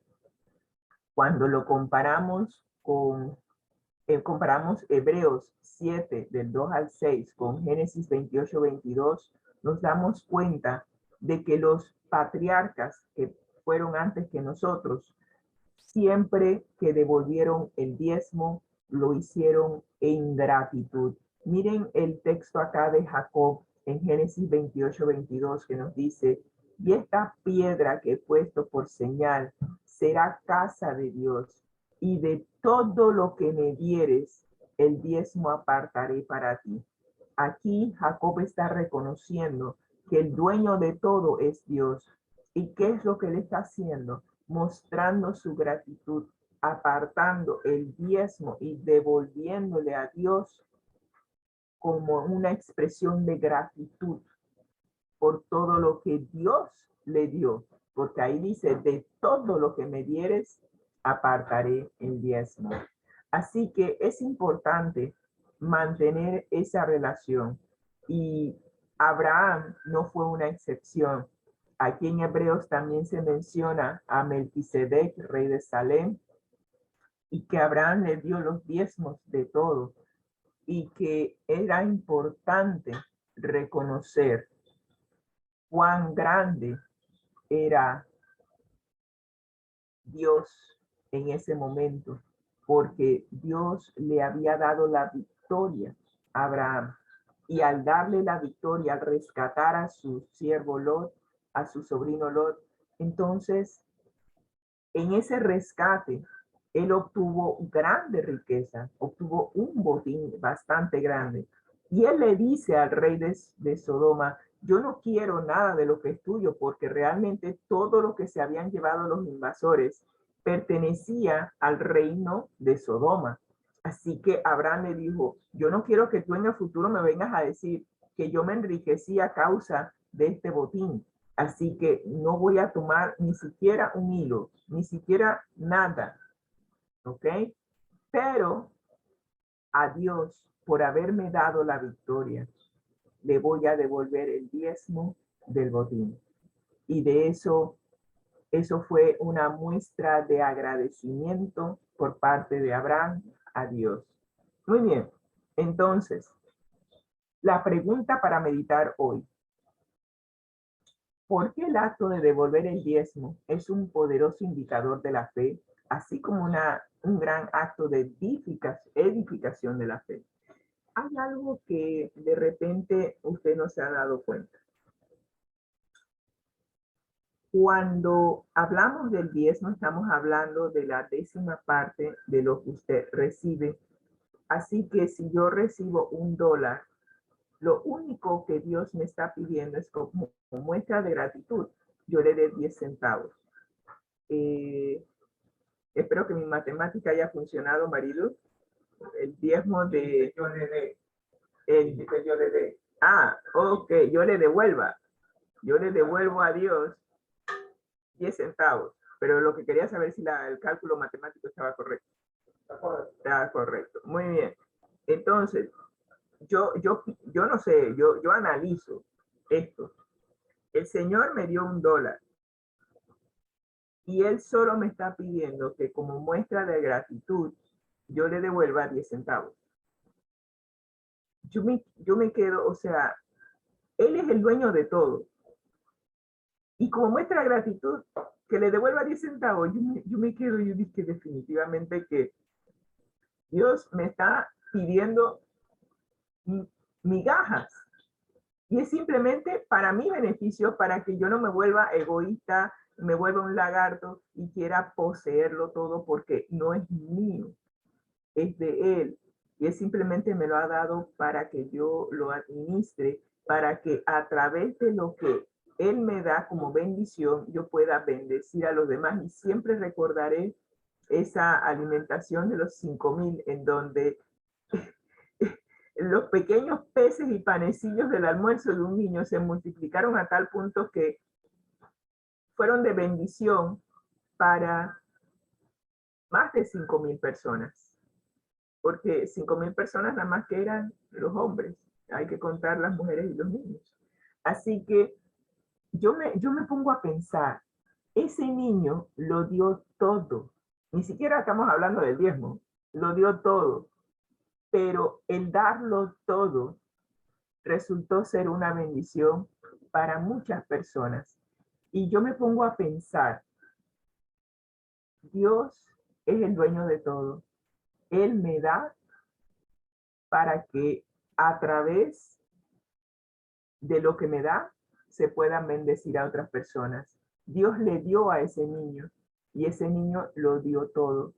Cuando lo comparamos comparamos Hebreos 7, del 2 al 6, con Génesis 28, 22, nos damos cuenta de que los patriarcas que fueron antes que nosotros, siempre que devolvieron el diezmo, lo hicieron en gratitud. Miren el texto acá de Jacob en Génesis 28, 22, que nos dice: y esta piedra que he puesto por señal será casa de Dios, y de todo lo que me dieres, el diezmo apartaré para ti. Aquí Jacob está reconociendo que el dueño de todo es Dios. ¿Y qué es lo que él está haciendo? Mostrando su gratitud, apartando el diezmo y devolviéndole a Dios como una expresión de gratitud por todo lo que Dios le dio. Porque ahí dice: de todo lo que me dieres, apartaré el diezmo. Así que es importante mantener esa relación. Y Abraham no fue una excepción. Aquí en Hebreos también se menciona a Melquisedec, rey de Salem, y que Abraham le dio los diezmos de todo, y que era importante reconocer cuán grande era Dios en ese momento, porque Dios le había dado la victoria a Abraham. Y al darle la victoria, al rescatar a su siervo Lot, a su sobrino Lot, entonces en ese rescate, él obtuvo grande riqueza, obtuvo un botín bastante grande. Y él le dice al rey de Sodoma, yo no quiero nada de lo que es tuyo, porque realmente todo lo que se habían llevado los invasores pertenecía al reino de Sodoma. Así que Abraham le dijo, yo no quiero que tú en el futuro me vengas a decir que yo me enriquecí a causa de este botín. Así que no voy a tomar ni siquiera un hilo, ni siquiera nada, ¿ok? Pero a Dios, por haberme dado la victoria, le voy a devolver el diezmo del botín. Y de eso fue una muestra de agradecimiento por parte de Abraham a Dios. Muy bien, entonces, la pregunta para meditar hoy. ¿Por qué el acto de devolver el diezmo es un poderoso indicador de la fe, así como un gran acto de edificación de la fe? Hay algo que de repente usted no se ha dado cuenta. Cuando hablamos del diezmo, estamos hablando de la 10ª parte de lo que usted recibe. Así que si yo recibo $1, lo único que Dios me está pidiendo es como muestra de gratitud, yo le dé 10 centavos. Espero que mi matemática haya funcionado, Marilu. El diezmo de... Yo le dé. Ah, ok, yo le devuelva. Yo le devuelvo a Dios 10 centavos. Pero lo que quería saber es si el cálculo matemático estaba correcto. Está correcto. Muy bien. Entonces, yo no sé, yo analizo esto. El Señor me dio $1 y Él solo me está pidiendo que como muestra de gratitud yo le devuelva 10 centavos. Yo me quedo, o sea, Él es el dueño de todo. Y como muestra de gratitud, que le devuelva 10 centavos, yo me quedo, yo dije definitivamente que Dios me está pidiendo migajas. Y es simplemente para mi beneficio, para que yo no me vuelva egoísta, me vuelva un lagarto y quiera poseerlo todo, porque no es mío, es de Él. Y Él simplemente me lo ha dado para que yo lo administre, para que a través de lo que Él me da como bendición, yo pueda bendecir a los demás. Y siempre recordaré esa alimentación de los 5,000, en donde los pequeños peces y panecillos del almuerzo de un niño se multiplicaron a tal punto que fueron de bendición para más de 5,000 personas. Porque 5,000 personas nada más que eran los hombres. Hay que contar las mujeres y los niños. Así que yo me pongo a pensar, ese niño lo dio todo. Ni siquiera estamos hablando del diezmo. Lo dio todo. Pero el darlo todo resultó ser una bendición para muchas personas. Y yo me pongo a pensar, Dios es el dueño de todo. Él me da para que a través de lo que me da se puedan bendecir a otras personas. Dios le dio a ese niño y ese niño lo dio todo.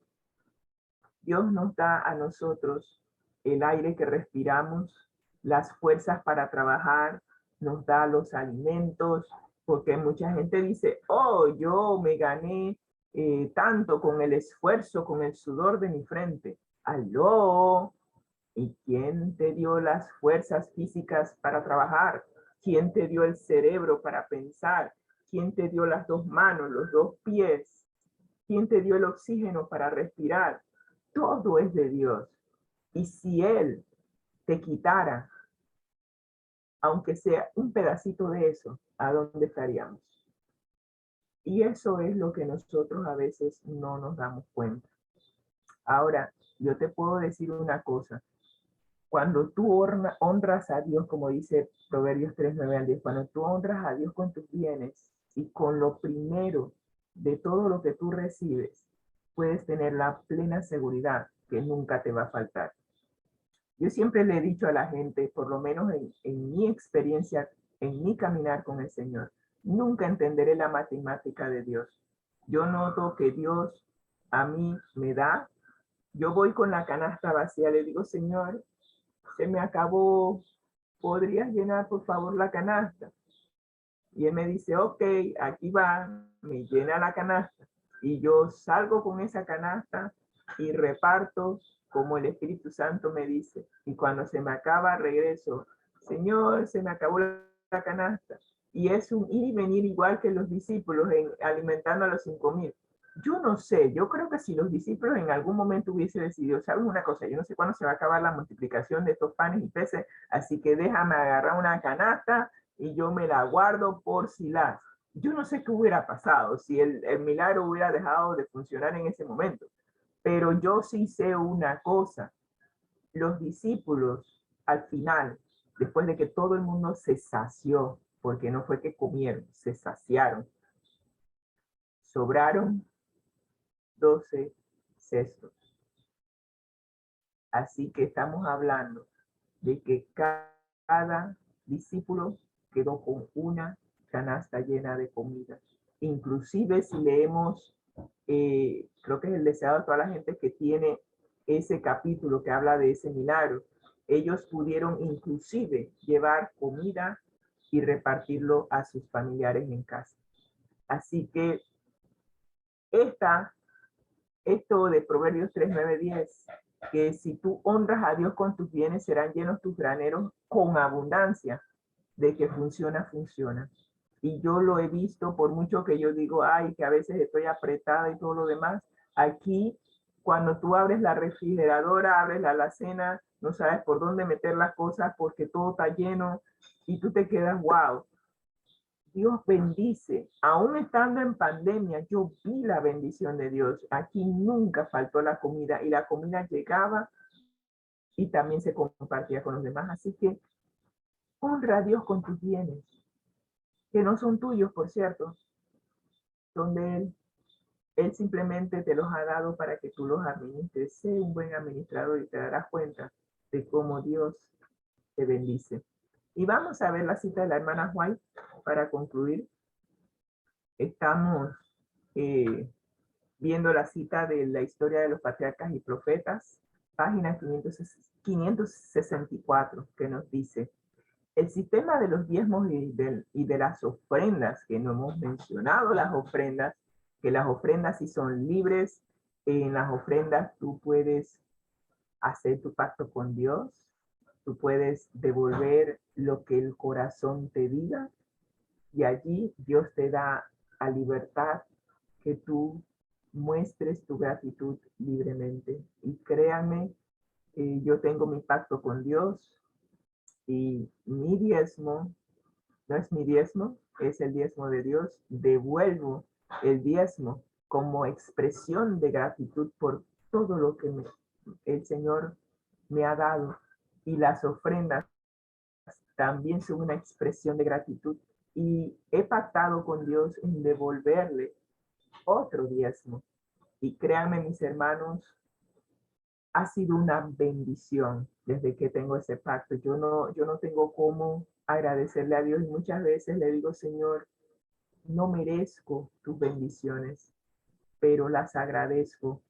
Dios nos da a nosotros el aire que respiramos, las fuerzas para trabajar, nos da los alimentos, porque mucha gente dice, oh, yo me gané tanto con el esfuerzo, con el sudor de mi frente. ¡Aló! ¿Y quién te dio las fuerzas físicas para trabajar? ¿Quién te dio el cerebro para pensar? ¿Quién te dio las 2 manos, los 2 pies? ¿Quién te dio el oxígeno para respirar? Todo es de Dios. Y si Él te quitara, aunque sea un pedacito de eso, ¿a dónde estaríamos? Y eso es lo que nosotros a veces no nos damos cuenta. Ahora, yo te puedo decir una cosa. Cuando tú honras a Dios, como dice Proverbios 3, 9 al 10, cuando tú honras a Dios con tus bienes y con lo primero de todo lo que tú recibes, puedes tener la plena seguridad que nunca te va a faltar. Yo siempre le he dicho a la gente, por lo menos en mi experiencia, en mi caminar con el Señor, nunca entenderé la matemática de Dios. Yo noto que Dios a mí me da. Yo voy con la canasta vacía, le digo, Señor, se me acabó, ¿podrías llenar por favor la canasta? Y él me dice, ok, aquí va, me llena la canasta. Y yo salgo con esa canasta y reparto como el Espíritu Santo me dice. Y cuando se me acaba, regreso, Señor, se me acabó la canasta. Y es un ir y venir igual que los discípulos alimentando a los 5,000. Yo no sé, yo creo que si los discípulos en algún momento hubiesen decidido, ¿sabes una cosa? Yo no sé cuándo se va a acabar la multiplicación de estos panes y peces, así que déjame agarrar una canasta y yo me la guardo por si las. Yo no sé qué hubiera pasado si el milagro hubiera dejado de funcionar en ese momento, pero yo sí sé una cosa. Los discípulos al final, después de que todo el mundo se sació, porque no fue que comieron, se saciaron, sobraron 12 cestos. Así que estamos hablando de que cada discípulo quedó con una canasta llena de comida. Inclusive si leemos, creo que es el deseado de toda la gente que tiene ese capítulo que habla de ese milagro, ellos pudieron inclusive llevar comida y repartirlo a sus familiares en casa. Así que esto de Proverbios 3, 9, 10, que si tú honras a Dios con tus bienes, serán llenos tus graneros con abundancia. De que funciona, funciona. Y yo lo he visto, por mucho que yo digo, ay, que a veces estoy apretada y todo lo demás. Aquí, cuando tú abres la refrigeradora, abres la alacena, no sabes por dónde meter las cosas porque todo está lleno y tú te quedas, wow. Dios bendice. Aún estando en pandemia, yo vi la bendición de Dios. Aquí nunca faltó la comida y la comida llegaba y también se compartía con los demás. Así que honra a Dios con tus bienes, que no son tuyos, por cierto, son de Él. Él simplemente te los ha dado para que tú los administres. Sé un buen administrador y te darás cuenta de cómo Dios te bendice. Y vamos a ver la cita de la hermana White para concluir. Estamos viendo la cita de la historia de los patriarcas y profetas, página 564, que nos dice: el sistema de los diezmos y de las ofrendas, que no hemos mencionado las ofrendas, que las ofrendas sí son libres. En las ofrendas tú puedes hacer tu pacto con Dios, tú puedes devolver lo que el corazón te diga, y allí Dios te da a libertad que tú muestres tu gratitud libremente. Y créanme, yo tengo mi pacto con Dios, y mi diezmo, no es mi diezmo, es el diezmo de Dios. Devuelvo el diezmo como expresión de gratitud por todo lo que el Señor me ha dado. Y las ofrendas también son una expresión de gratitud. Y he pactado con Dios en devolverle otro diezmo. Y créanme, mis hermanos, ha sido una bendición desde que tengo ese pacto. Yo no tengo cómo agradecerle a Dios, y muchas veces le digo, Señor, no merezco tus bendiciones, pero las agradezco.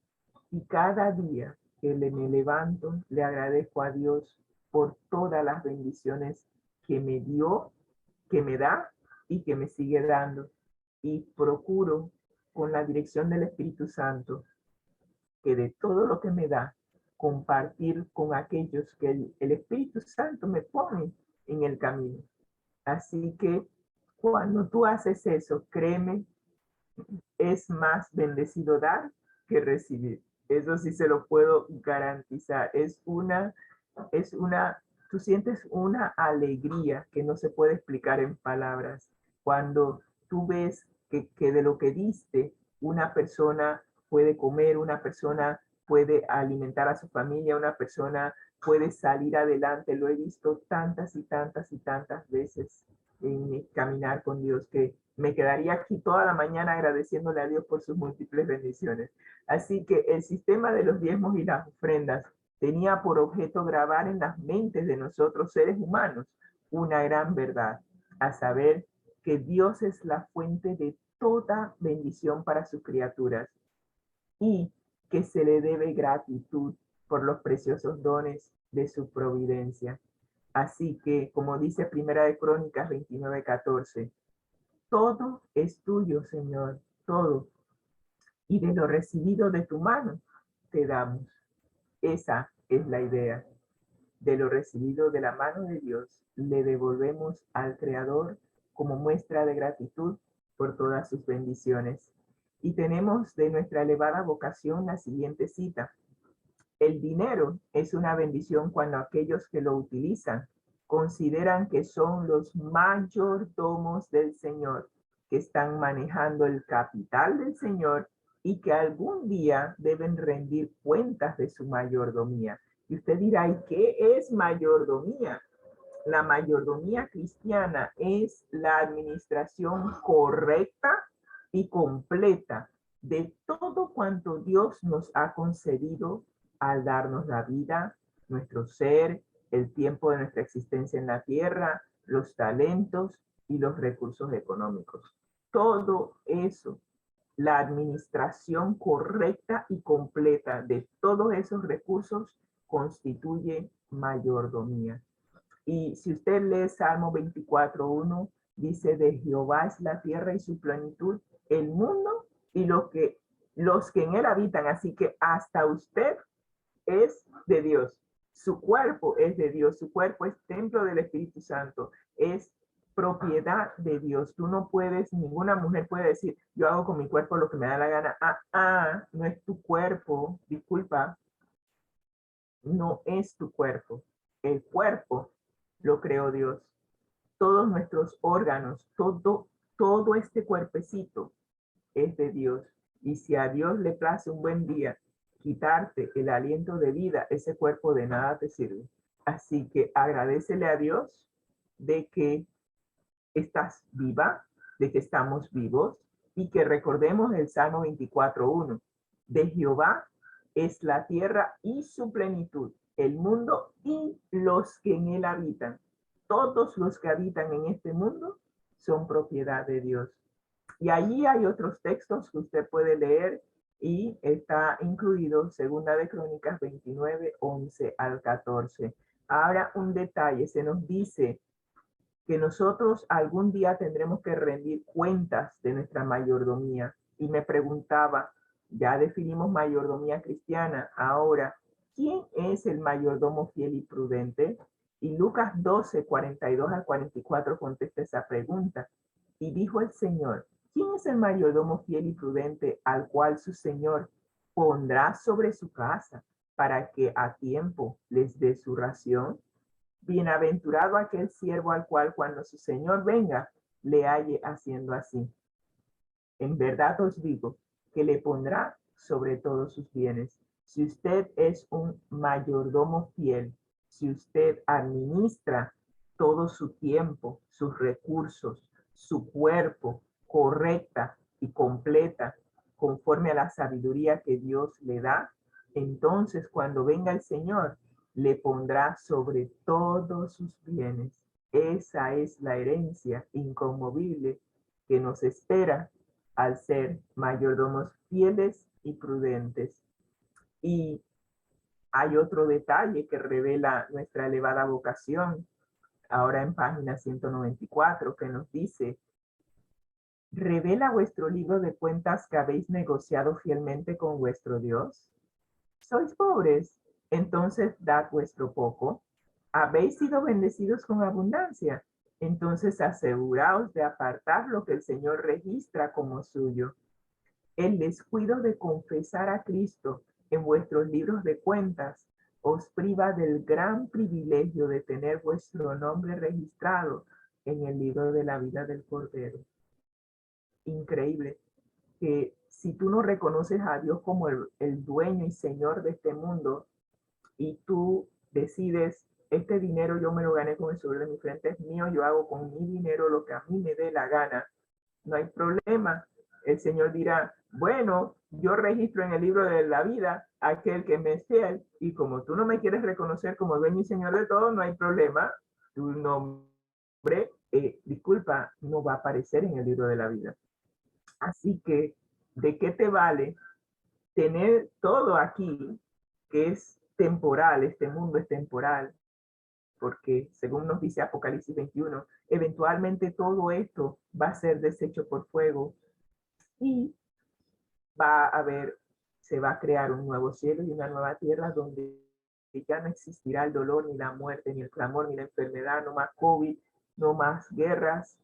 Y cada día que me levanto, le agradezco a Dios por todas las bendiciones que me dio, que me da y que me sigue dando. Y procuro, con la dirección del Espíritu Santo, que de todo lo que me da, compartir con aquellos que el Espíritu Santo me pone en el camino. Así que cuando tú haces eso, créeme, es más bendecido dar que recibir. Eso sí se lo puedo garantizar. Tú sientes una alegría que no se puede explicar en palabras. Cuando tú ves que de lo que diste, una persona puede comer, una persona puede alimentar a su familia, una persona puede salir adelante. Lo he visto tantas y tantas y tantas veces en mi caminar con Dios, que me quedaría aquí toda la mañana agradeciéndole a Dios por sus múltiples bendiciones. Así que el sistema de los diezmos y las ofrendas tenía por objeto grabar en las mentes de nosotros, seres humanos, una gran verdad, a saber que Dios es la fuente de toda bendición para sus criaturas y que se le debe gratitud por los preciosos dones de su providencia. Así que, como dice Primera de Crónicas 29:14, todo es tuyo, Señor, todo, y de lo recibido de tu mano te damos. Esa es la idea. De lo recibido de la mano de Dios, le devolvemos al Creador como muestra de gratitud por todas sus bendiciones. Y tenemos de nuestra elevada vocación la siguiente cita. El dinero es una bendición cuando aquellos que lo utilizan consideran que son los mayordomos del Señor, que están manejando el capital del Señor y que algún día deben rendir cuentas de su mayordomía. Y usted dirá, ¿y qué es mayordomía? La mayordomía cristiana es la administración correcta y completa de todo cuanto Dios nos ha concedido al darnos la vida, nuestro ser, el tiempo de nuestra existencia en la tierra, los talentos y los recursos económicos. Todo eso, la administración correcta y completa de todos esos recursos constituye mayordomía. Y si usted lee Salmo 24:1, dice, de Jehová es la tierra y su plenitud, el mundo y los que en él habitan. Así que hasta usted es de Dios. Su cuerpo es de Dios. Su cuerpo es templo del Espíritu Santo. Es propiedad de Dios. Tú no puedes, ninguna mujer puede decir, yo hago con mi cuerpo lo que me da la gana. No es tu cuerpo. Disculpa. No es tu cuerpo. El cuerpo lo creó Dios. Todos nuestros órganos, todo este cuerpecito es de Dios. Y si a Dios le place un buen día quitarte el aliento de vida, ese cuerpo de nada te sirve. Así que agradécele a Dios de que estás viva, de que estamos vivos y que recordemos el Salmo 24:1. De Jehová es la tierra y su plenitud, el mundo y los que en él habitan. Todos los que habitan en este mundo son propiedad de Dios. Y allí hay otros textos que usted puede leer y está incluido Segunda de Crónicas 29:11-14. Ahora un detalle, se nos dice que nosotros algún día tendremos que rendir cuentas de nuestra mayordomía. Y me preguntaba, ya definimos mayordomía cristiana, ahora, ¿quién es el mayordomo fiel y prudente? Y Lucas 12:42-44 contesta esa pregunta. Y dijo el Señor, ¿quién es el mayordomo fiel y prudente al cual su Señor pondrá sobre su casa para que a tiempo les dé su ración? Bienaventurado aquel siervo al cual cuando su Señor venga le halle haciendo así. En verdad os digo que le pondrá sobre todos sus bienes. Si usted es un mayordomo fiel, si usted administra todo su tiempo, sus recursos, su cuerpo correcta y completa, conforme a la sabiduría que Dios le da, entonces cuando venga el Señor, le pondrá sobre todos sus bienes. Esa es la herencia inconmovible que nos espera al ser mayordomos fieles y prudentes. Y hay otro detalle que revela nuestra elevada vocación, ahora en página 194, que nos dice, ¿revela vuestro libro de cuentas que habéis negociado fielmente con vuestro Dios? ¿Sois pobres? Entonces dad vuestro poco. ¿Habéis sido bendecidos con abundancia? Entonces aseguraos de apartar lo que el Señor registra como suyo. El descuido de confesar a Cristo en vuestros libros de cuentas os priva del gran privilegio de tener vuestro nombre registrado en el libro de la vida del Cordero. increíble que si tú no reconoces a Dios como el dueño y señor de este mundo y tú decides, este dinero yo me lo gané con el sudor de mi frente, es mío, yo hago con mi dinero lo que a mí me dé la gana, no hay problema. El Señor dirá, bueno, yo registro en el libro de la vida aquel que me es fiel, y como tú no me quieres reconocer como dueño y señor de todo, no hay problema. Tu nombre, disculpa, no va a aparecer en el libro de la vida. Así que, ¿de qué te vale tener todo aquí que es temporal? Este mundo es temporal, porque según nos dice Apocalipsis 21, eventualmente todo esto va a ser deshecho por fuego y se va a crear un nuevo cielo y una nueva tierra donde ya no existirá el dolor, ni la muerte, ni el clamor, ni la enfermedad, no más COVID, no más guerras.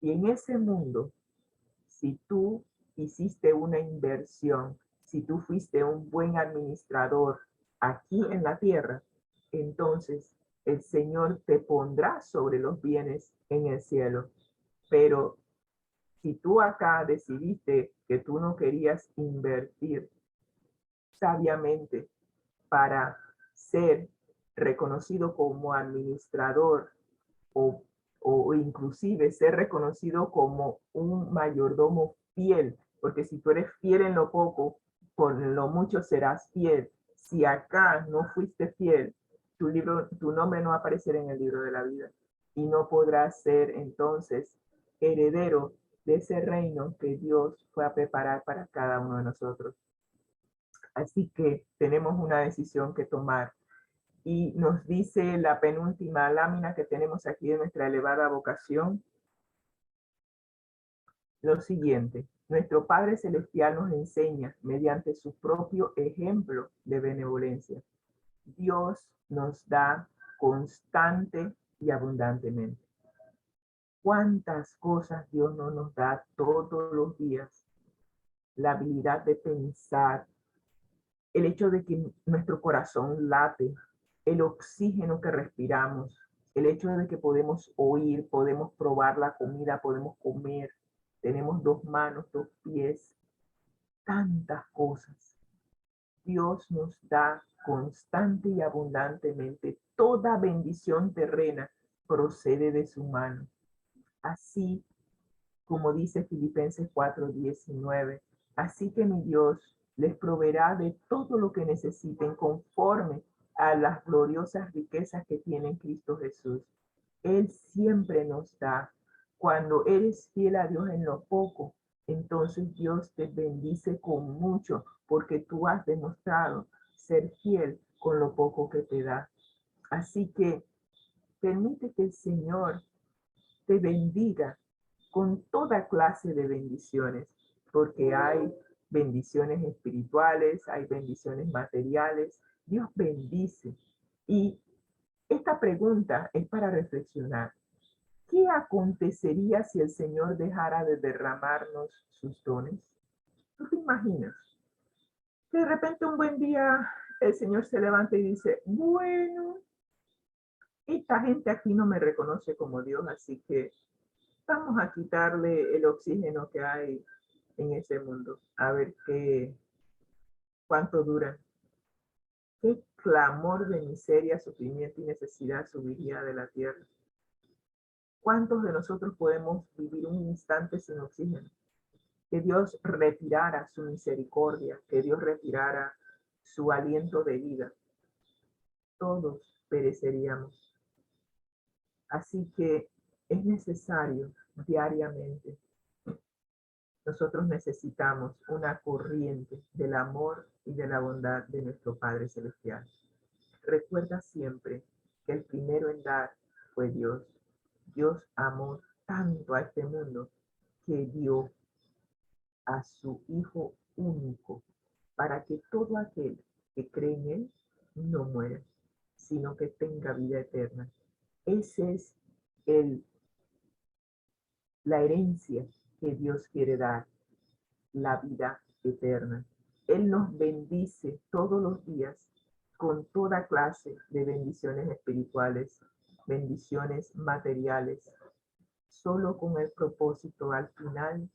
Y en ese mundo, si tú hiciste una inversión, si tú fuiste un buen administrador aquí en la tierra, entonces el Señor te pondrá sobre los bienes en el cielo. Pero si tú acá decidiste que tú no querías invertir sabiamente para ser reconocido como administrador o, o inclusive ser reconocido como un mayordomo fiel, porque si tú eres fiel en lo poco, por lo mucho serás fiel. Si acá no fuiste fiel, tu nombre no va a aparecer en el libro de la vida y no podrás ser entonces heredero de ese reino que Dios fue a preparar para cada uno de nosotros. Así que tenemos una decisión que tomar. Y nos dice la penúltima lámina que tenemos aquí de nuestra elevada vocación, lo siguiente: nuestro Padre Celestial nos enseña mediante su propio ejemplo de benevolencia. Dios nos da constante y abundantemente. ¿Cuántas cosas Dios no nos da todos los días? La habilidad de pensar, el hecho de que nuestro corazón late, el oxígeno que respiramos, el hecho de que podemos oír, podemos probar la comida, podemos comer, tenemos 2 manos, 2 pies, tantas cosas. Dios nos da constante y abundantemente. Toda bendición terrena procede de su mano. Así como dice Filipenses 4:19, así que mi Dios les proveerá de todo lo que necesiten conforme a las gloriosas riquezas que tiene en Cristo Jesús. Él siempre nos da. Cuando eres fiel a Dios en lo poco, entonces Dios te bendice con mucho, porque tú has demostrado ser fiel con lo poco que te da. Así que permite que el Señor te bendiga con toda clase de bendiciones, porque hay bendiciones espirituales, hay bendiciones materiales. Dios bendice. Y esta pregunta es para reflexionar. ¿Qué acontecería si el Señor dejara de derramarnos sus dones? ¿Tú te imaginas? Que de repente un buen día el Señor se levanta y dice, bueno, esta gente aquí no me reconoce como Dios, así que vamos a quitarle el oxígeno que hay en ese mundo, a ver cuánto dura. ¿Qué clamor de miseria, sufrimiento y necesidad subiría de la tierra? ¿Cuántos de nosotros podemos vivir un instante sin oxígeno? Que Dios retirara su misericordia, que Dios retirara su aliento de vida. Todos pereceríamos. Así que es necesario diariamente. Nosotros necesitamos una corriente del amor y de la bondad de nuestro Padre Celestial. Recuerda siempre que el primero en dar fue Dios. Dios amó tanto a este mundo que dio a su Hijo único para que todo aquel que cree en Él no muera, sino que tenga vida eterna. Esa es la herencia que Dios quiere dar, la vida eterna. Él nos bendice todos los días con toda clase de bendiciones espirituales, bendiciones materiales, solo con el propósito al final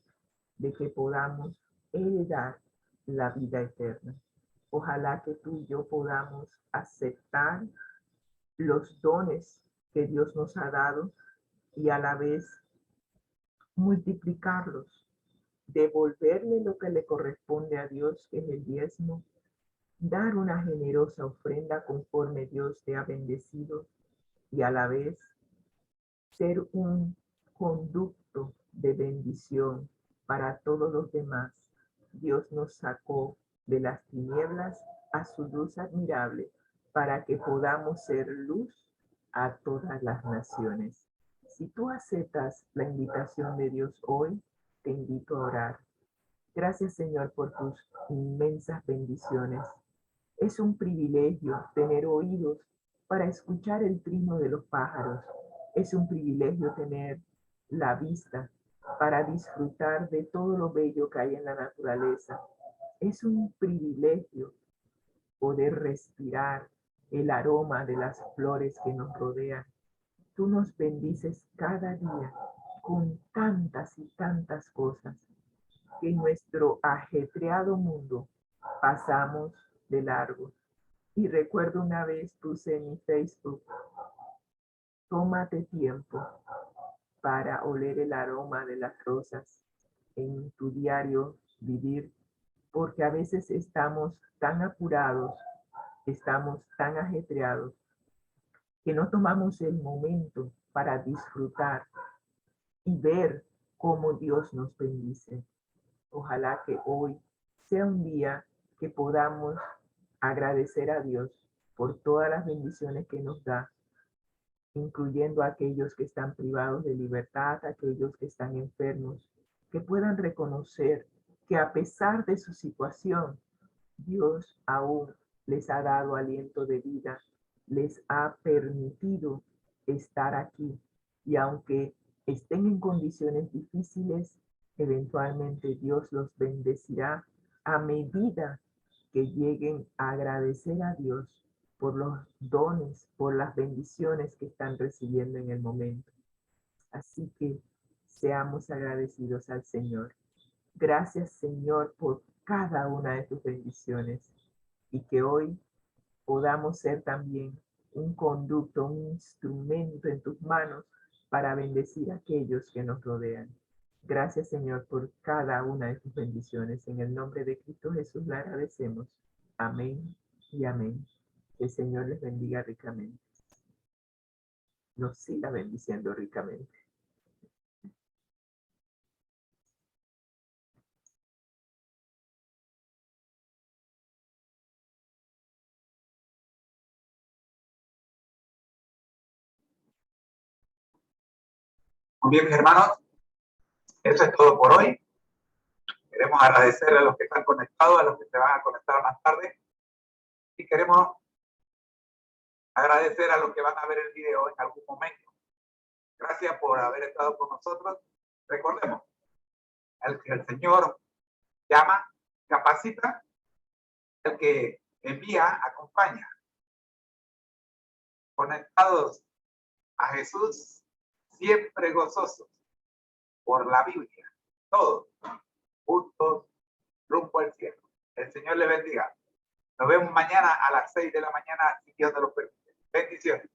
de que podamos heredar la vida eterna. Ojalá que tú y yo podamos aceptar los dones que Dios nos ha dado y a la vez multiplicarlos, devolverle lo que le corresponde a Dios, que es el diezmo, dar una generosa ofrenda conforme Dios te ha bendecido y a la vez ser un conducto de bendición para todos los demás. Dios nos sacó de las tinieblas a su luz admirable para que podamos ser luz a todas las naciones. Si tú aceptas la invitación de Dios hoy, te invito a orar. Gracias, Señor, por tus inmensas bendiciones. Es un privilegio tener oídos para escuchar el trino de los pájaros. Es un privilegio tener la vista para disfrutar de todo lo bello que hay en la naturaleza. Es un privilegio poder respirar el aroma de las flores que nos rodean. Tú nos bendices cada día con tantas y tantas cosas que en nuestro ajetreado mundo pasamos de largo. Y recuerdo una vez puse en mi Facebook, tómate tiempo para oler el aroma de las rosas en tu diario vivir, porque a veces estamos tan apurados, estamos tan ajetreados, que no tomamos el momento para disfrutar y ver cómo Dios nos bendice. Ojalá que hoy sea un día que podamos agradecer a Dios por todas las bendiciones que nos da, incluyendo a aquellos que están privados de libertad, aquellos que están enfermos, que puedan reconocer que a pesar de su situación, Dios aún les ha dado aliento de vida, les ha permitido estar aquí y aunque estén en condiciones difíciles, eventualmente Dios los bendecirá a medida que lleguen a agradecer a Dios por los dones, por las bendiciones que están recibiendo en el momento. Así que seamos agradecidos al Señor. Gracias, Señor, por cada una de tus bendiciones y que hoy podamos ser también un conducto, un instrumento en tus manos para bendecir a aquellos que nos rodean. Gracias, Señor, por cada una de tus bendiciones. En el nombre de Cristo Jesús le agradecemos. Amén y amén. Que el Señor les bendiga ricamente. Nos siga bendiciendo ricamente. Muy bien, mis hermanos, eso es todo por hoy. Queremos agradecerle a los que están conectados, a los que se van a conectar más tarde. Y queremos agradecer a los que van a ver el video en algún momento. Gracias por haber estado con nosotros. Recordemos, el que el Señor llama, capacita, el que envía, acompaña. Conectados a Jesús, siempre gozosos por la Biblia. Todos juntos rumbo al cielo. El Señor les bendiga. Nos vemos mañana a las 6 de la mañana, si Dios nos lo permite. Bendiciones.